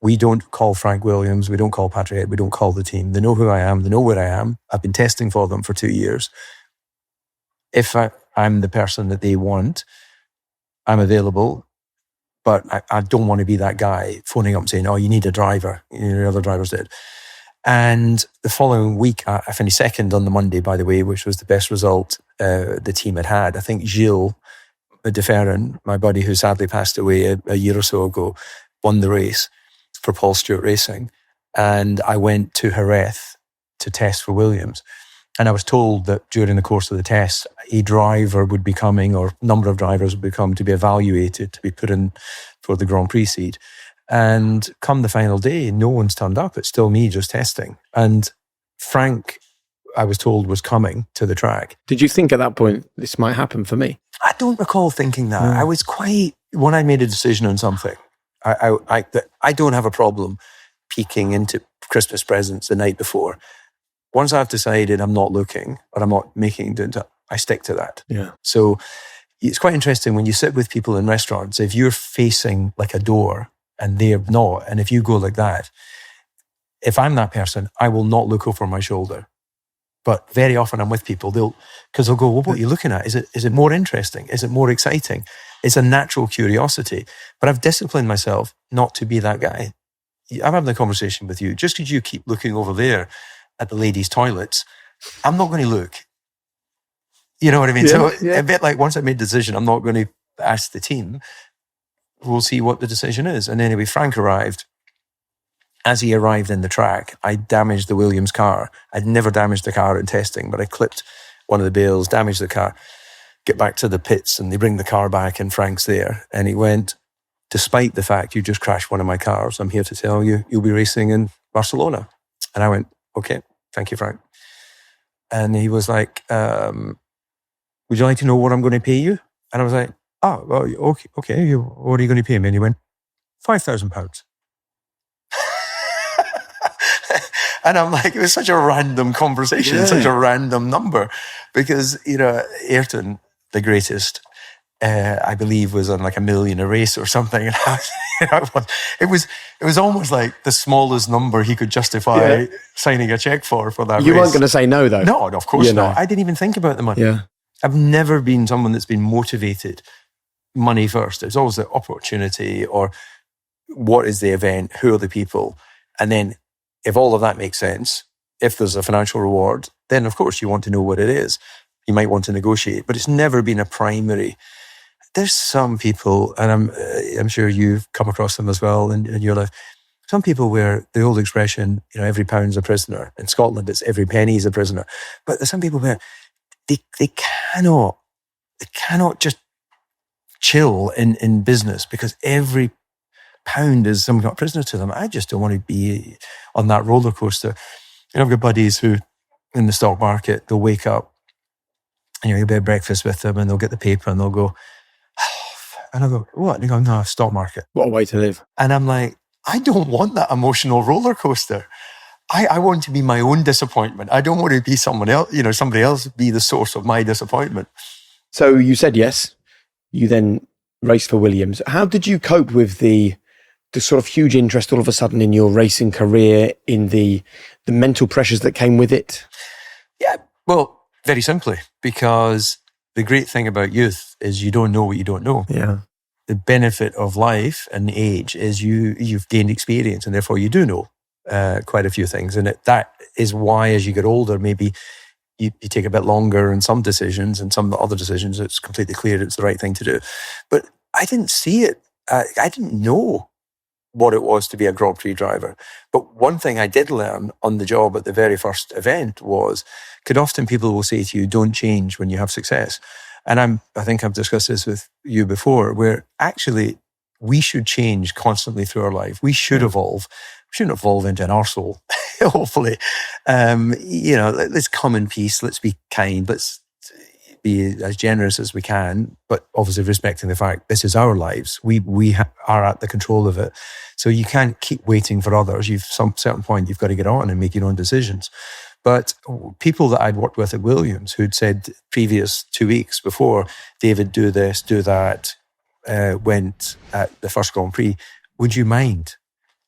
we don't call Frank Williams, we don't call Patrick, we don't call the team. They know who I am, they know where I am. I've been testing for them for 2 years. If I'm the person that they want, I'm available, but I don't want to be that guy phoning up and saying, you need a driver. The other drivers did. And the following week, I finished second on the Monday, by the way, which was the best result the team had. I think Gilles de Ferran, my buddy who sadly passed away a year or so ago, won the race for Paul Stewart Racing. And I went to Jerez to test for Williams. And I was told that during the course of the test, a driver would be coming, or a number of drivers would become, to be evaluated, to be put in for the Grand Prix seat. And come the final day, no one's turned up. It's still me just testing. And Frank, I was told, was coming to the track. Did you think at that point, this might happen for me? I don't recall thinking that. I was quite, when I made a decision on something, I don't have a problem peeking into Christmas presents the night before. Once I've decided I'm not looking, or I'm not making it, I stick to that. Yeah. So it's quite interesting when you sit with people in restaurants, if you're facing like a door and they're not, and if you go like that, if I'm that person, I will not look over my shoulder. But very often I'm with people, they'll go, well, what are you looking at? Is it more interesting? Is it more exciting? It's a natural curiosity. But I've disciplined myself not to be that guy. I'm having a conversation with you. Just because you keep looking over there at the ladies' toilets, I'm not going to look. You know what I mean? A bit like, once I made the decision, I'm not going to ask the team. We'll see what the decision is. And anyway, Frank arrived. As he arrived in the track, I damaged the Williams car. I'd never damaged the car in testing, but I clipped one of the bales, damaged the car, get back to the pits, and they bring the car back and Frank's there. And he went, despite the fact you just crashed one of my cars, I'm here to tell you, you'll be racing in Barcelona. And I went, okay, thank you, Frank. And he was like, would you like to know what I'm going to pay you? And I was like, oh, well, okay. What are you going to pay me? And he went, £5,000. And I'm like, it was such a random conversation, such a random number, because, Ayrton, the greatest, I believe, was on like $1 million a race or something. And it was almost like the smallest number he could justify signing a check for that race. You weren't going to say no, though. No, of course not. I didn't even think about the money. Yeah. I've never been someone that's been motivated money first. It's always the opportunity, or what is the event, who are the people, and then if all of that makes sense, if there's a financial reward, then of course you want to know what it is. You might want to negotiate, but it's never been a primary. There's some people, and I'm sure you've come across them as well in your life. Some people where the old expression, every pound's a prisoner. In Scotland, it's every penny is a prisoner. But there's some people where they cannot just chill in business, because every pound is some kind of prisoner to them. I just don't want to be on that roller coaster. I've got buddies who, in the stock market, they'll wake up, and you'll be at breakfast with them, and they'll get the paper and they'll go, and I'll go, what? And they go, no, stock market. What a way to live. And I'm like, I don't want that emotional roller coaster. I want to be my own disappointment. I don't want to be someone else, somebody else be the source of my disappointment. So you said yes. You then raced for Williams. How did you cope with the sort of huge interest all of a sudden in your racing career, in the mental pressures that came with it? Yeah, well, very simply, because the great thing about youth is you don't know what you don't know. Yeah. The benefit of life and age is you've gained experience, and therefore you do know quite a few things. And that is why, as you get older, maybe you take a bit longer in some decisions, and some other decisions it's completely clear it's the right thing to do. But I didn't see it. I didn't know what it was to be a Grand Prix driver. But one thing I did learn on the job at the very first event was, could often people will say to you, don't change when you have success. And I think I've discussed this with you before, where actually we should change constantly through our life. We should evolve. We shouldn't evolve into an arsehole, hopefully. Let's come in peace. Let's be kind. Let's be as generous as we can, but obviously respecting the fact this is our lives. We are at the control of it. So you can't keep waiting for others. Some certain point, you've got to get on and make your own decisions. But people that I'd worked with at Williams who'd said previous 2 weeks before, David, do this, do that, went at the first Grand Prix, would you mind?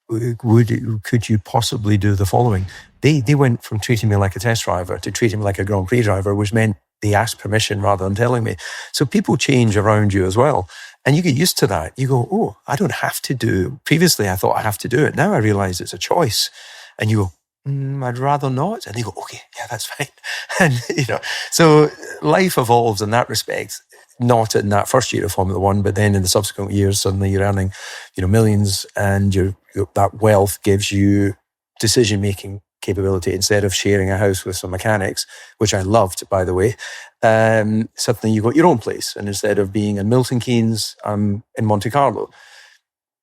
Could you possibly do the following? They went from treating me like a test driver to treating me like a Grand Prix driver, which meant they asked permission rather than telling me. So people change around you as well. And you get used to that. You go, oh, I don't have to do. Previously, I thought I have to do it. Now I realize it's a choice. And you go, I'd rather not. And they go, okay, yeah, that's fine. And, so life evolves in that respect, not in that first year of Formula One, but then in the subsequent years, suddenly you're earning, millions, and that wealth gives you decision-making capability. Instead of sharing a house with some mechanics, which I loved, by the way, suddenly you got your own place. And instead of being in Milton Keynes, I'm in Monte Carlo.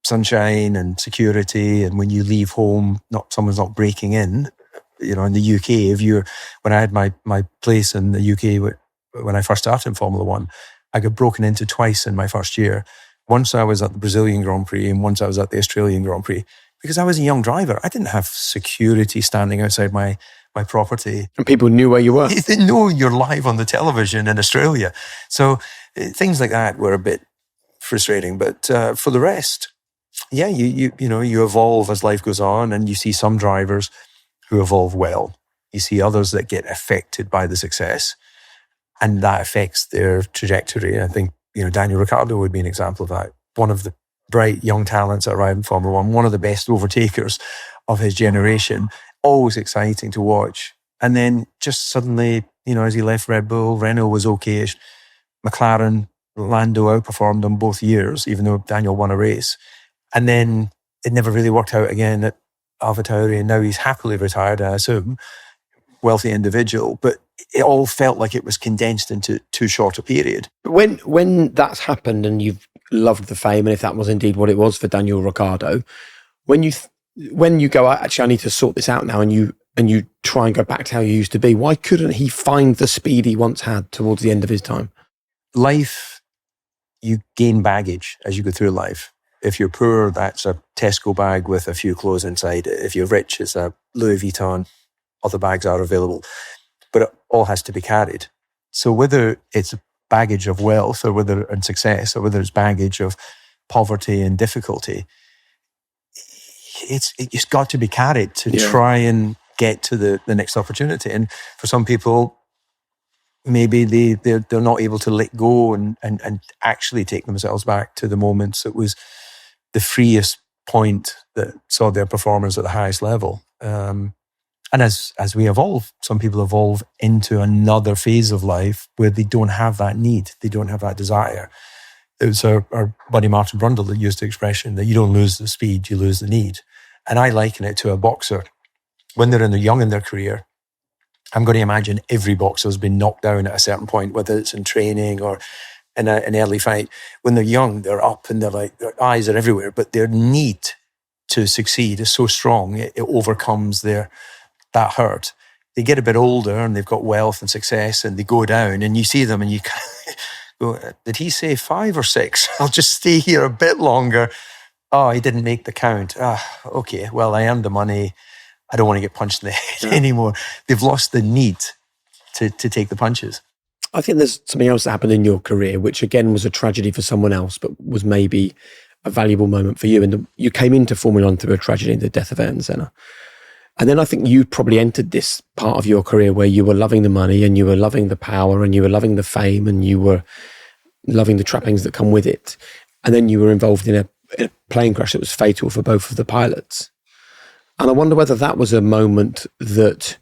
Sunshine and security, and when you leave home, someone's not breaking in. You know, in the UK, when I had my place in the UK when I first started in Formula One, I got broken into twice in my first year. Once I was at the Brazilian Grand Prix, and once I was at the Australian Grand Prix, because I was a young driver. I didn't have security standing outside my property. And people knew where you were. They know you're live on the television in Australia. So things like that were a bit frustrating. But for the rest, yeah, you evolve as life goes on, and you see some drivers who evolve well. You see others that get affected by the success, and that affects their trajectory. I think, Daniel Ricciardo would be an example of that. One of the bright young talents that arrived in Formula One, one of the best overtakers of his generation, always exciting to watch. And then just suddenly, as he left Red Bull, Renault was okay-ish. McLaren, Lando outperformed them both years, even though Daniel won a race. And then it never really worked out again at AlphaTauri, and now he's happily retired, I assume, wealthy individual. But it all felt like it was condensed into too short a period. When that's happened and you've loved the fame, and if that was indeed what it was for Daniel Ricciardo, when you go, actually, I need to sort this out now, and you try and go back to how you used to be, why couldn't he find the speed he once had towards the end of his time? Life, you gain baggage as you go through life. If you're poor, that's a Tesco bag with a few clothes inside it. If you're rich, it's a Louis Vuitton. Other bags are available. But it all has to be carried. So whether it's baggage of wealth or whether it's success, or whether it's baggage of poverty and difficulty, it's got to be carried to try and get to the next opportunity. And for some people, maybe they're not able to let go and actually take themselves back to the moments it was the freest point that saw their performance at the highest level. And as we evolve, some people evolve into another phase of life where they don't have that need, they don't have that desire. It was our buddy Martin Brundle that used the expression that you don't lose the speed, you lose the need. And I liken it to a boxer. When they're young in their career, I'm going to imagine every boxer has been knocked down at a certain point, whether it's in training or in an early fight. When they're young, they're up and their eyes are everywhere, but their need to succeed is so strong, it overcomes that hurt. They get a bit older and they've got wealth and success, and they go down and you see them and you go, did he say 5 or 6? I'll just stay here a bit longer. Oh, he didn't make the count. Okay, well, I earned the money. I don't want to get punched in the head anymore. They've lost the need to take the punches. I think there's something else that happened in your career, which again was a tragedy for someone else, but was maybe a valuable moment for you. And you came into Formula One through a tragedy, the death of Ayrton Senna. And then I think you probably entered this part of your career where you were loving the money and you were loving the power and you were loving the fame and you were loving the trappings that come with it. And then you were involved in a plane crash that was fatal for both of the pilots. And I wonder whether that was a moment that,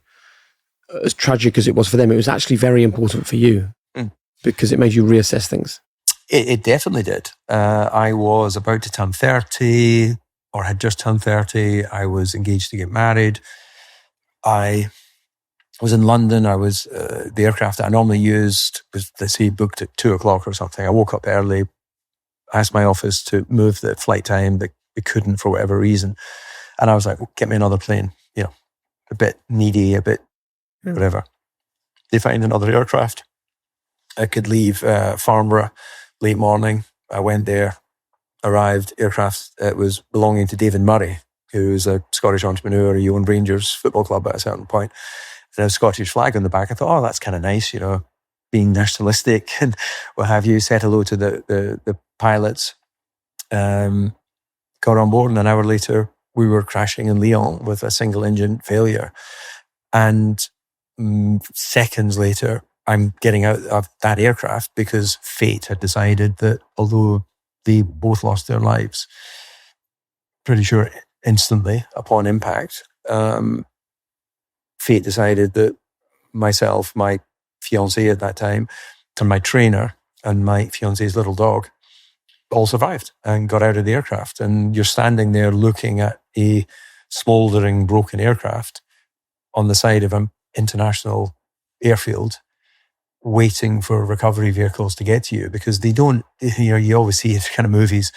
as tragic as it was for them, it was actually very important for you because it made you reassess things. It definitely did. I was about to turn 30 or had just turned 30. I was engaged to get married. I was in London. I was, the aircraft that I normally used was, let's say, booked at 2:00 or something. I woke up early, asked my office to move the flight time. They couldn't for whatever reason. And I was like, well, get me another plane, a bit needy, a bit whatever. They find another aircraft. I could leave Farnborough late morning. I went there, arrived, aircraft. It was belonging to David Murray, who was a Scottish entrepreneur. He owned Rangers Football Club at a certain point. And a Scottish flag on the back. I thought, oh, that's kind of nice, being nationalistic and what have you. Said hello to the pilots. Got on board, and an hour later, we were crashing in Lyon with a single engine failure. And seconds later, I'm getting out of that aircraft because fate had decided that although they both lost their lives, pretty sure instantly upon impact, fate decided that myself, my fiancée at that time, and my trainer and my fiancée's little dog all survived and got out of the aircraft. And you're standing there looking at a smouldering, broken aircraft on the side of an international airfield waiting for recovery vehicles to get to you, because they don't, you always see it kind of movies,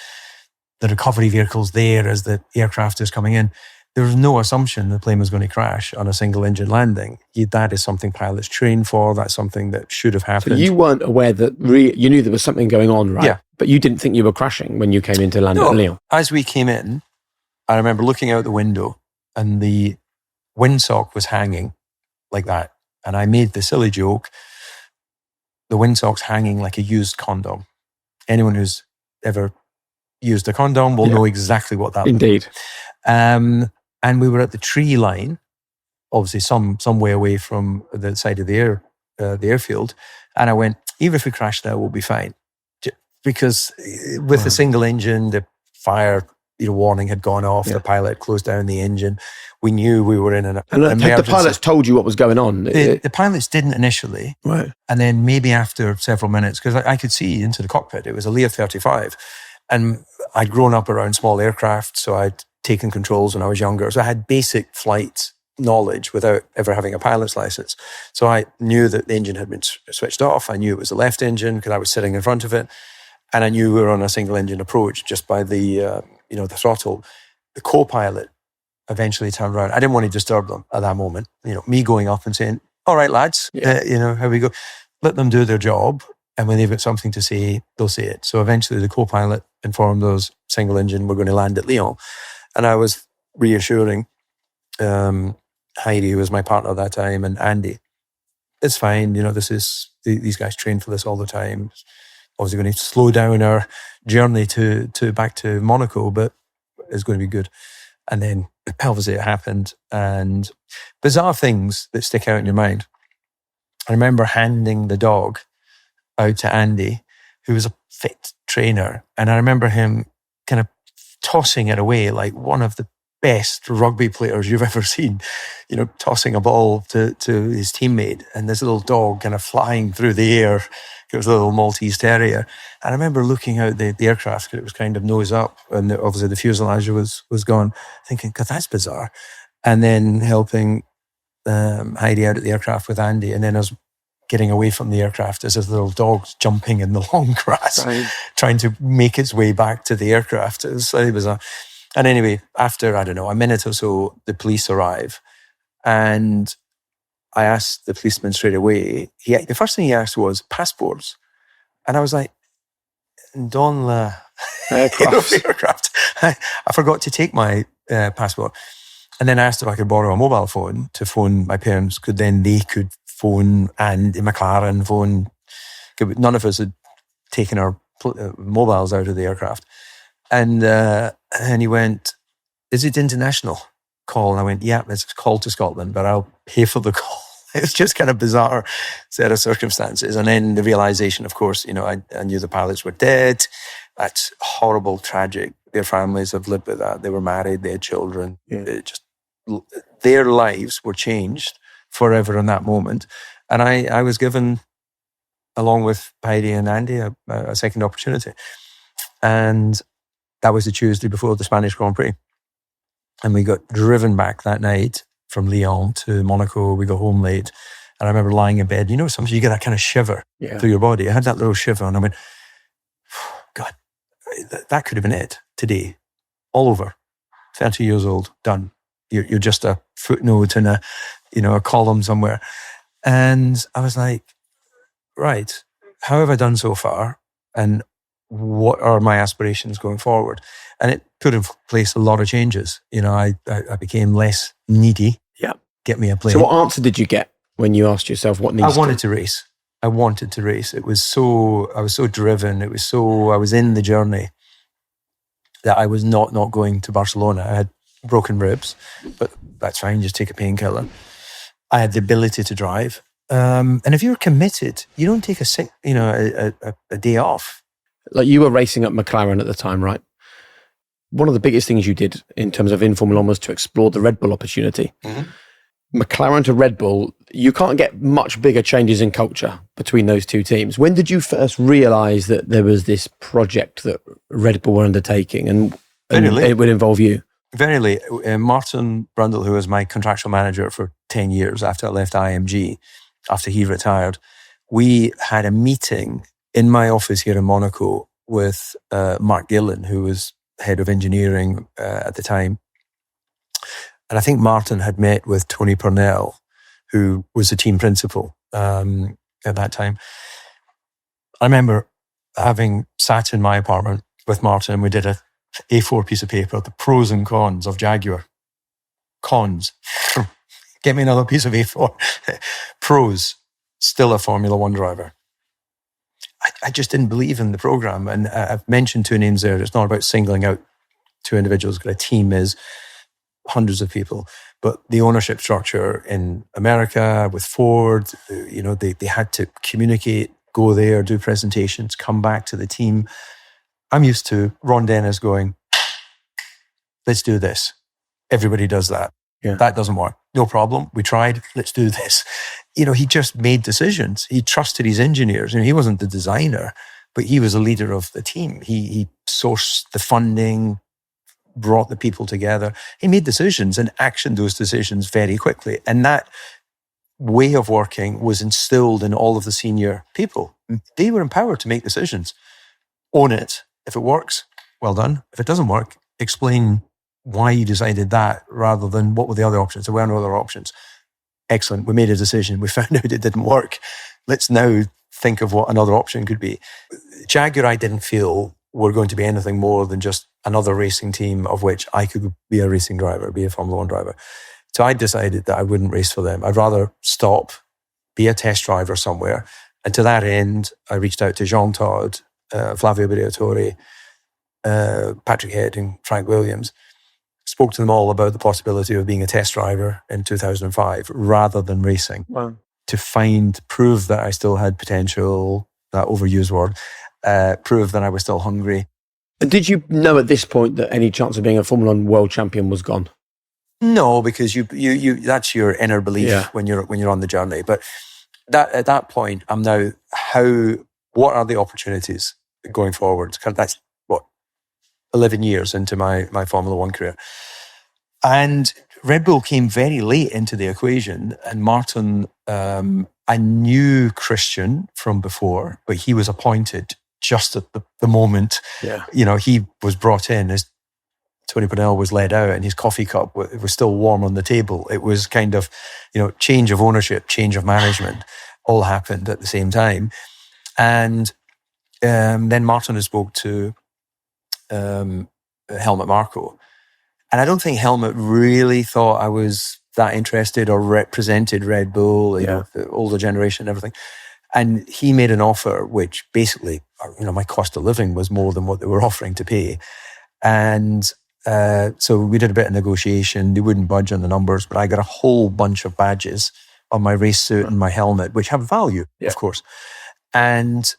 the recovery vehicles there as the aircraft is coming in. There's no assumption the plane was going to crash on a single engine landing. That is something pilots train for. That's something that should have happened. So you weren't aware that you knew there was something going on, right? Yeah. But you didn't think you were crashing when you came into land at Lyon. As we came in, I remember looking out the window and the windsock was hanging like that. And I made the silly joke, the windsock's hanging like a used condom. Anyone who's ever used a condom will know exactly what that Indeed. And we were at the tree line, obviously some way away from the side of the airfield. And I went, even if we crash now, we'll be fine. Because with the single engine, the fire warning had gone off. The pilot closed down the engine. We knew we were in an emergency. The pilots told you what was going on? The pilots didn't initially. Right. And then maybe after several minutes, because I could see into the cockpit. It was a Lear 35. And I'd grown up around small aircraft, so I'd taken controls when I was younger. So I had basic flight knowledge without ever having a pilot's license. So I knew that the engine had been switched off. I knew it was the left engine because I was sitting in front of it. And I knew we were on a single engine approach just by the throttle. The co-pilot eventually turned around. I didn't want to disturb them at that moment. Me going up and saying, all right, lads, how we go. Let them do their job. And when they've got something to say, they'll say it. So eventually the co-pilot informed those single engine, we're going to land at Lyon. And I was reassuring Heidi, who was my partner at that time, and Andy, it's fine. These guys train for this all the time. Obviously going to slow down our journey to back to Monaco, but it's going to be good. And then obviously it happened. And bizarre things that stick out in your mind. I remember handing the dog out to Andy, who was a fit trainer. And I remember him kind of tossing it away like one of the best rugby players you've ever seen, tossing a ball to his teammate, and this little dog kind of flying through the air. It was a little Maltese terrier. And I remember looking out the aircraft because it was kind of nose up, and obviously the fuselage was gone, thinking, God, that's bizarre. And then helping Heidi out at the aircraft with Andy, and then us getting away from the aircraft as this little dog's jumping in the long grass, trying to make its way back to the aircraft. It was slightly bizarre. And anyway, after, I don't know, a minute or so, the police arrive. And I asked the policeman straight away, the first thing he asked was passports. And I was like, Don la aircraft. I forgot to take my passport. And then I asked if I could borrow a mobile phone to phone my parents, they could phone, and the McLaren phone. None of us had taken our mobiles out of the aircraft. And he went, is it international call? And I went, yeah, it's a call to Scotland, but I'll pay for the call. It was just kind of bizarre set of circumstances. And then the realization, of course, I knew the pilots were dead. That's horrible, tragic. Their families have lived with that. They were married, they had children. Their lives were changed forever in that moment. And I was given, along with Heidi and Andy, a second opportunity. And that was the Tuesday before the Spanish Grand Prix. And we got driven back that night from Lyon to Monaco. We got home late. And I remember lying in bed. Sometimes you get that kind of shiver through your body. I had that little shiver, and I went, God, that could have been it today. All over. 30 years old, done. You're just a footnote in a column somewhere. And I was like, right, how have I done so far? And what are my aspirations going forward? And it put in place a lot of changes. I became less needy. Yeah. Get me a plane. So what answer did you get when you asked yourself what needs I wanted to race. I wanted to race. I was so driven. I was in the journey that I was not going to Barcelona. I had broken ribs, but that's fine. Just take a painkiller. I had the ability to drive. And if you're committed, you don't take a day off. Like, you were racing at McLaren at the time, right? One of the biggest things you did in terms of in Formula 1 was to explore the Red Bull opportunity. Mm-hmm. McLaren to Red Bull, you can't get much bigger changes in culture between those two teams. When did you first realise that there was this project that Red Bull were undertaking and it would involve you? very late. Martin Brundle, who was my contractual manager for 10 years after I left IMG, after he retired, we had a meeting in my office here in Monaco with Mark Gillen, who was head of engineering at the time. And I think Martin had met with Tony Purnell, who was the team principal at that time. I remember having sat in my apartment with Martin, and we did a A4 piece of paper, the pros and cons of Jaguar. Cons. Get me another piece of A4. Pros. Still a Formula One driver. I just didn't believe in the program. And I've mentioned two names there. It's not about singling out two individuals, because a team is hundreds of people. But the ownership structure in America with Ford, they had to communicate, go there, do presentations, come back to the team. I'm used to Ron Dennis going, let's do this. Everybody does that. Yeah. That doesn't work. No problem. We tried. Let's do this. He just made decisions. He trusted his engineers. He wasn't the designer, but he was a leader of the team. He sourced the funding, brought the people together. He made decisions and actioned those decisions very quickly. And that way of working was instilled in all of the senior people. They were empowered to make decisions. Own it. If it works, well done. If it doesn't work, explain why you decided that rather than what were the other options. There were no other options. Excellent. We made a decision. We found out it didn't work. Let's now think of what another option could be. Jaguar, I didn't feel were going to be anything more than just another racing team of which I could be a racing driver, be a Formula One driver. So I decided that I wouldn't race for them. I'd rather stop, be a test driver somewhere. And to that end, I reached out to Jean Todt, Flavio Briatore, Patrick Head and Frank Williams. Spoke to them all about the possibility of being a test driver in 2005 rather than racing. Wow. To prove that I still had potential, that overused word, prove that I was still hungry. And did you know at this point that any chance of being a Formula One world champion was gone? No, because you that's your inner belief when you're on the journey. But at that point, I'm now, what are the opportunities going forward? That's 11 years into my Formula One career. And Red Bull came very late into the equation. And Martin, I knew Christian from before, but he was appointed just at the moment. Yeah. He was brought in as Tony Purnell was led out, and his coffee cup was still warm on the table. It was kind of, change of ownership, change of management, all happened at the same time. And then Martin had spoke to Helmut Marko. And I don't think Helmut really thought I was that interested or represented Red Bull, the older generation and everything. And he made an offer which basically, my cost of living was more than what they were offering to pay. And so we did a bit of negotiation. They wouldn't budge on the numbers, but I got a whole bunch of badges on my race suit and my helmet, which have value, of course. And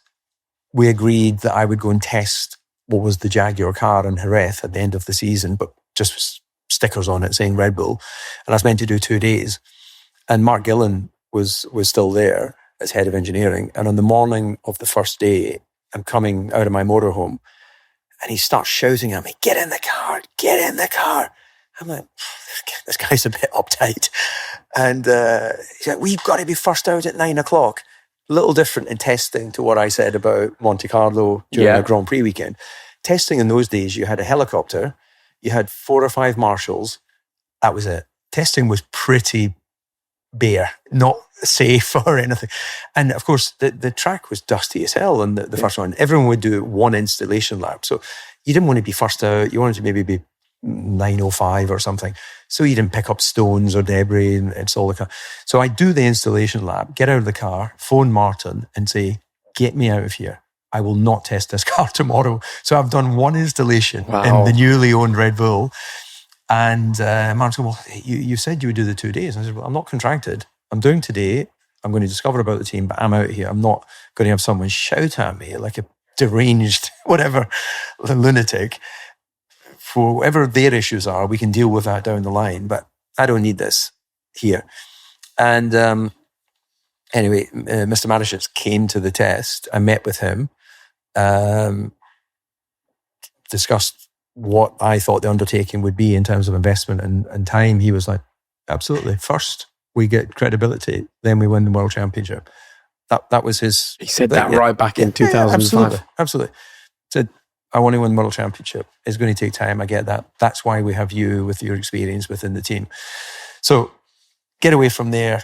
we agreed that I would go and test what was the Jaguar car in Jerez at the end of the season, but just with stickers on it saying Red Bull. And I was meant to do 2 days. And Mark Gillen was still there as head of engineering. And on the morning of the first day, I'm coming out of my motorhome and he starts shouting at me, get in the car, get in the car. I'm like, this guy's a bit uptight. And he's like, we've got to be first out at 9 o'clock. A little different in testing to what I said about Monte Carlo during a Grand Prix weekend. Testing in those days, you had a helicopter, you had 4 or 5 marshals. That was it. Testing was pretty bare, not safe or anything. And of course, the track was dusty as hell on the first one. Everyone would do one installation lap. So you didn't want to be first out. You wanted to maybe be 9:05 or something. So you didn't pick up stones or debris and it's all the car. So I do the installation lap, get out of the car, phone Martin and say, get me out of here. I will not test this car tomorrow. So I've done one installation in the newly owned Red Bull. And Martin said, well, you said you would do the 2 days. And I said, well, I'm not contracted. I'm doing today. I'm going to discover about the team, but I'm out here. I'm not going to have someone shout at me like a deranged, whatever, lunatic. For whatever their issues are, we can deal with that down the line, but I don't need this here. And anyway, Mr. Marashitz came to the test. I met with him, discussed what I thought the undertaking would be in terms of investment and time, he was like, absolutely. First, we get credibility, then we win the World Championship. That was his... He said that right back in 2005. Absolutely. Said, I want to win the World Championship. It's going to take time. I get that. That's why we have you with your experience within the team. So get away from there,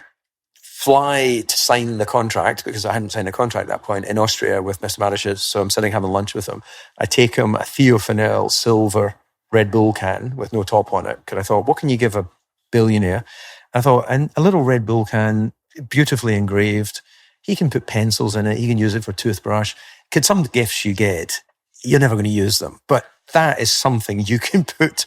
fly to sign the contract, because I hadn't signed a contract at that point, in Austria with Mr. Marichis. So I'm sitting having lunch with him. I take him a Theo Fennell silver Red Bull can with no top on it, because I thought, what can you give a billionaire? I thought, and a little Red Bull can, beautifully engraved. He can put pencils in it. He can use it for toothbrush. Because some gifts you get, you're never going to use them. But that is something you can put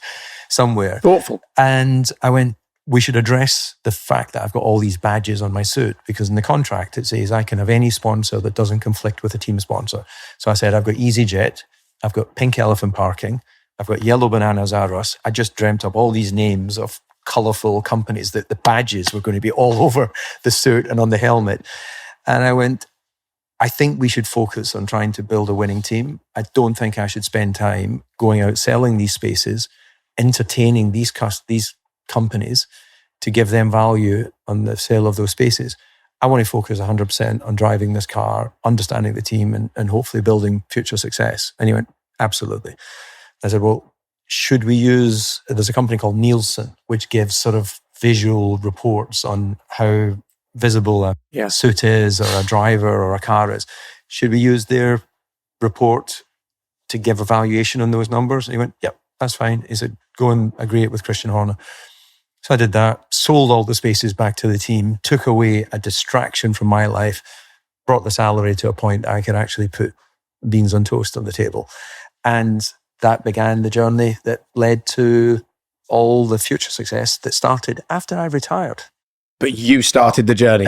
somewhere. Thoughtful. And I went, we should address the fact that I've got all these badges on my suit, because in the contract it says I can have any sponsor that doesn't conflict with a team sponsor. So I said, I've got EasyJet, I've got Pink Elephant Parking, I've got Yellow Banana Zaros. I just dreamt up all these names of colourful companies that the badges were going to be all over the suit and on the helmet. And I went, I think we should focus on trying to build a winning team. I don't think I should spend time going out selling these spaces, entertaining these companies to give them value on the sale of those spaces. I want to focus 100% on driving this car, understanding the team, and hopefully building future success. And he went, absolutely. I said, well, should we use, there's a company called Nielsen, which gives sort of visual reports on how visible a suit is, or a driver or a car is. Should we use their report to give a valuation on those numbers? And he went, yep, that's fine. He said, go and agree it with Christian Horner. So I did that, sold all the spaces back to the team, took away a distraction from my life, brought the salary to a point I could actually put beans on toast on the table. And that began the journey that led to all the future success that started after I retired. But you started the journey.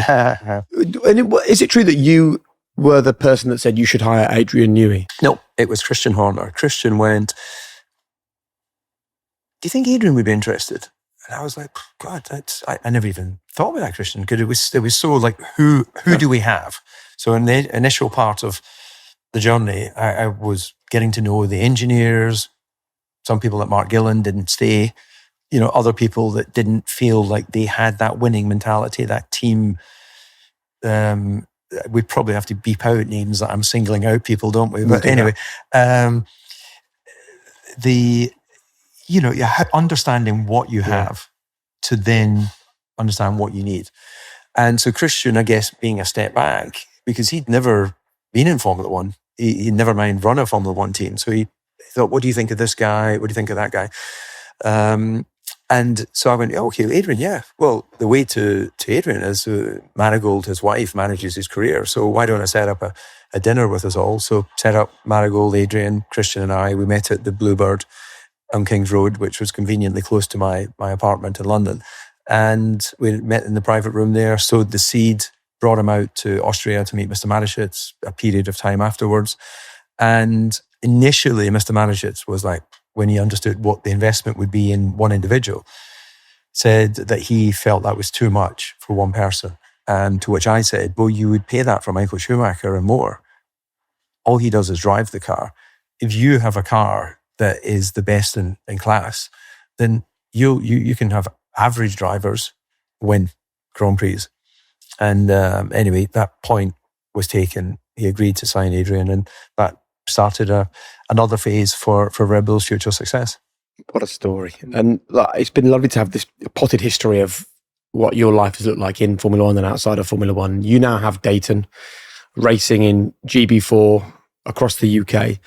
Is it true that you were the person that said you should hire Adrian Newey? No, it was Christian Horner. Christian went, do you think Adrian would be interested? And I was like, God, I never even thought about that, Christian, because it was so like, who do we have? So in the initial part of the journey, I was getting to know the engineers. Some people like Mark Gillen didn't stay. You know, other people that didn't feel like they had that winning mentality, that team. We probably have to beep out names that I'm singling out people, don't we? But anyway, understanding what you have to then understand what you need. And so Christian, I guess, being a step back, because he'd never been in Formula One. He'd never mind run a Formula One team. So he thought, what do you think of this guy? What do you think of that guy? And so I went, okay, Adrian, yeah. Well, the way to Adrian is Marigold, his wife, manages his career. So why don't I set up a dinner with us all? So set up Marigold, Adrian, Christian and I. We met at the Bluebird on King's Road, which was conveniently close to my apartment in London. And we met in the private room there, sowed the seed, brought him out to Austria to meet Mr. Marichis a period of time afterwards. And initially, Mr. Marichis was like, when he understood what the investment would be in one individual, said that he felt that was too much for one person. And to which I said, well, you would pay that for Michael Schumacher and more. All he does is drive the car. If you have a car that is the best in class, then you can have average drivers win Grand Prix. And anyway, that point was taken. He agreed to sign Adrian, and that started another phase for Red Bull's future success. What a story. And it's been lovely to have this potted history of what your life has looked like in Formula One and outside of Formula One. You now have Dayton, racing in GB4 across the UK.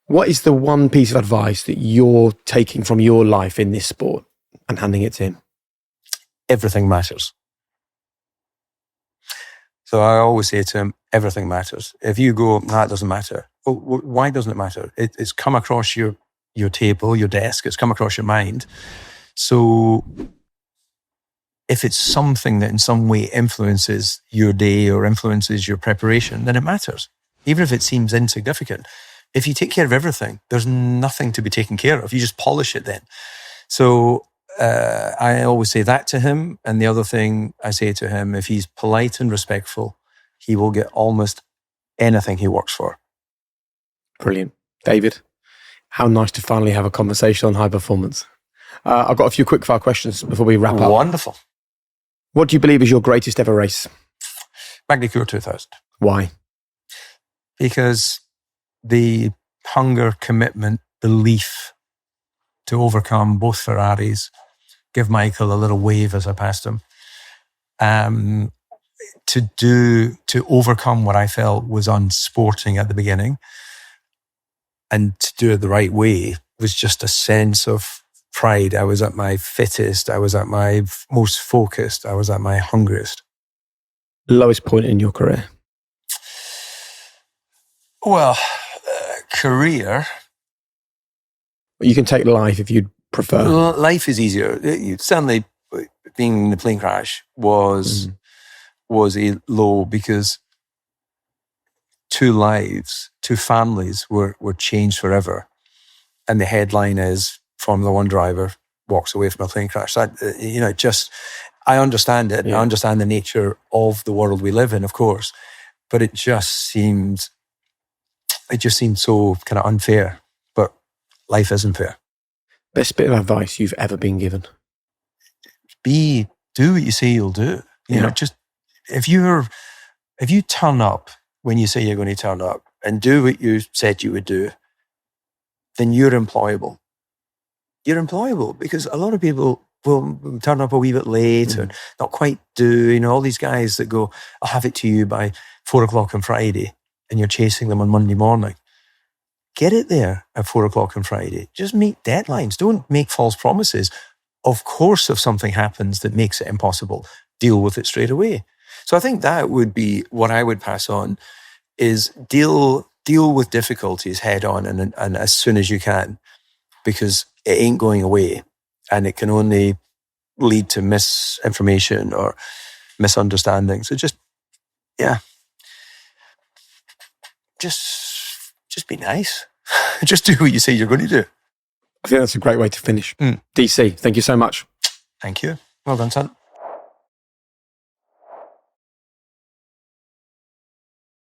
What is the one piece of advice that you're taking from your life in this sport and handing it to him? Everything matters. So I always say to him, everything matters. If you go, that doesn't matter. Well, why doesn't it matter? It's come across your table, your desk. It's come across your mind. So if it's something that in some way influences your day or influences your preparation, then it matters. Even if it seems insignificant. If you take care of everything, there's nothing to be taken care of. You just polish it then. So I always say that to him. And the other thing I say to him, if he's polite and respectful, he will get almost anything he works for. Brilliant. David, How nice to finally have a conversation on high performance. I've got a few quick fire questions before we wrap up. Wonderful. What do you believe is your greatest ever race? Magny-Cours 2000. Why? Because the hunger, commitment, belief to overcome both Ferraris, give Michael a little wave as I passed him, to overcome what I felt was unsporting at the beginning and to do it the right way was just a sense of pride. I was at my fittest. I was at my most focused. I was at my hungriest. Lowest point in your career? Well, career. You can take life if you'd prefer. Well, life is easier. Certainly, being in the plane crash was a low because 2 lives, 2 families were changed forever. And the headline is Formula One driver walks away from a plane crash. That, I understand it. Yeah. I understand the nature of the world we live in, of course. But it just seemed so kind of unfair. But life isn't fair. Best bit of advice you've ever been given? Do what you say you'll do. You know, just if you turn up when you say you're going to turn up and do what you said you would do, then you're employable. You're employable because a lot of people will turn up a wee bit late or not quite do, all these guys that go, I'll have it to you by 4:00 on Friday, and you're chasing them on Monday morning. Get it there at 4:00 on Friday. Just meet deadlines. Don't make false promises. Of course, if something happens that makes it impossible, deal with it straight away. So I think that would be what I would pass on is deal with difficulties head on and as soon as you can, because it ain't going away and it can only lead to misinformation or misunderstanding. So just be nice. Just do what you say you're going to do. I think that's a great way to finish. DC, thank you so much. Thank you. Well done, son.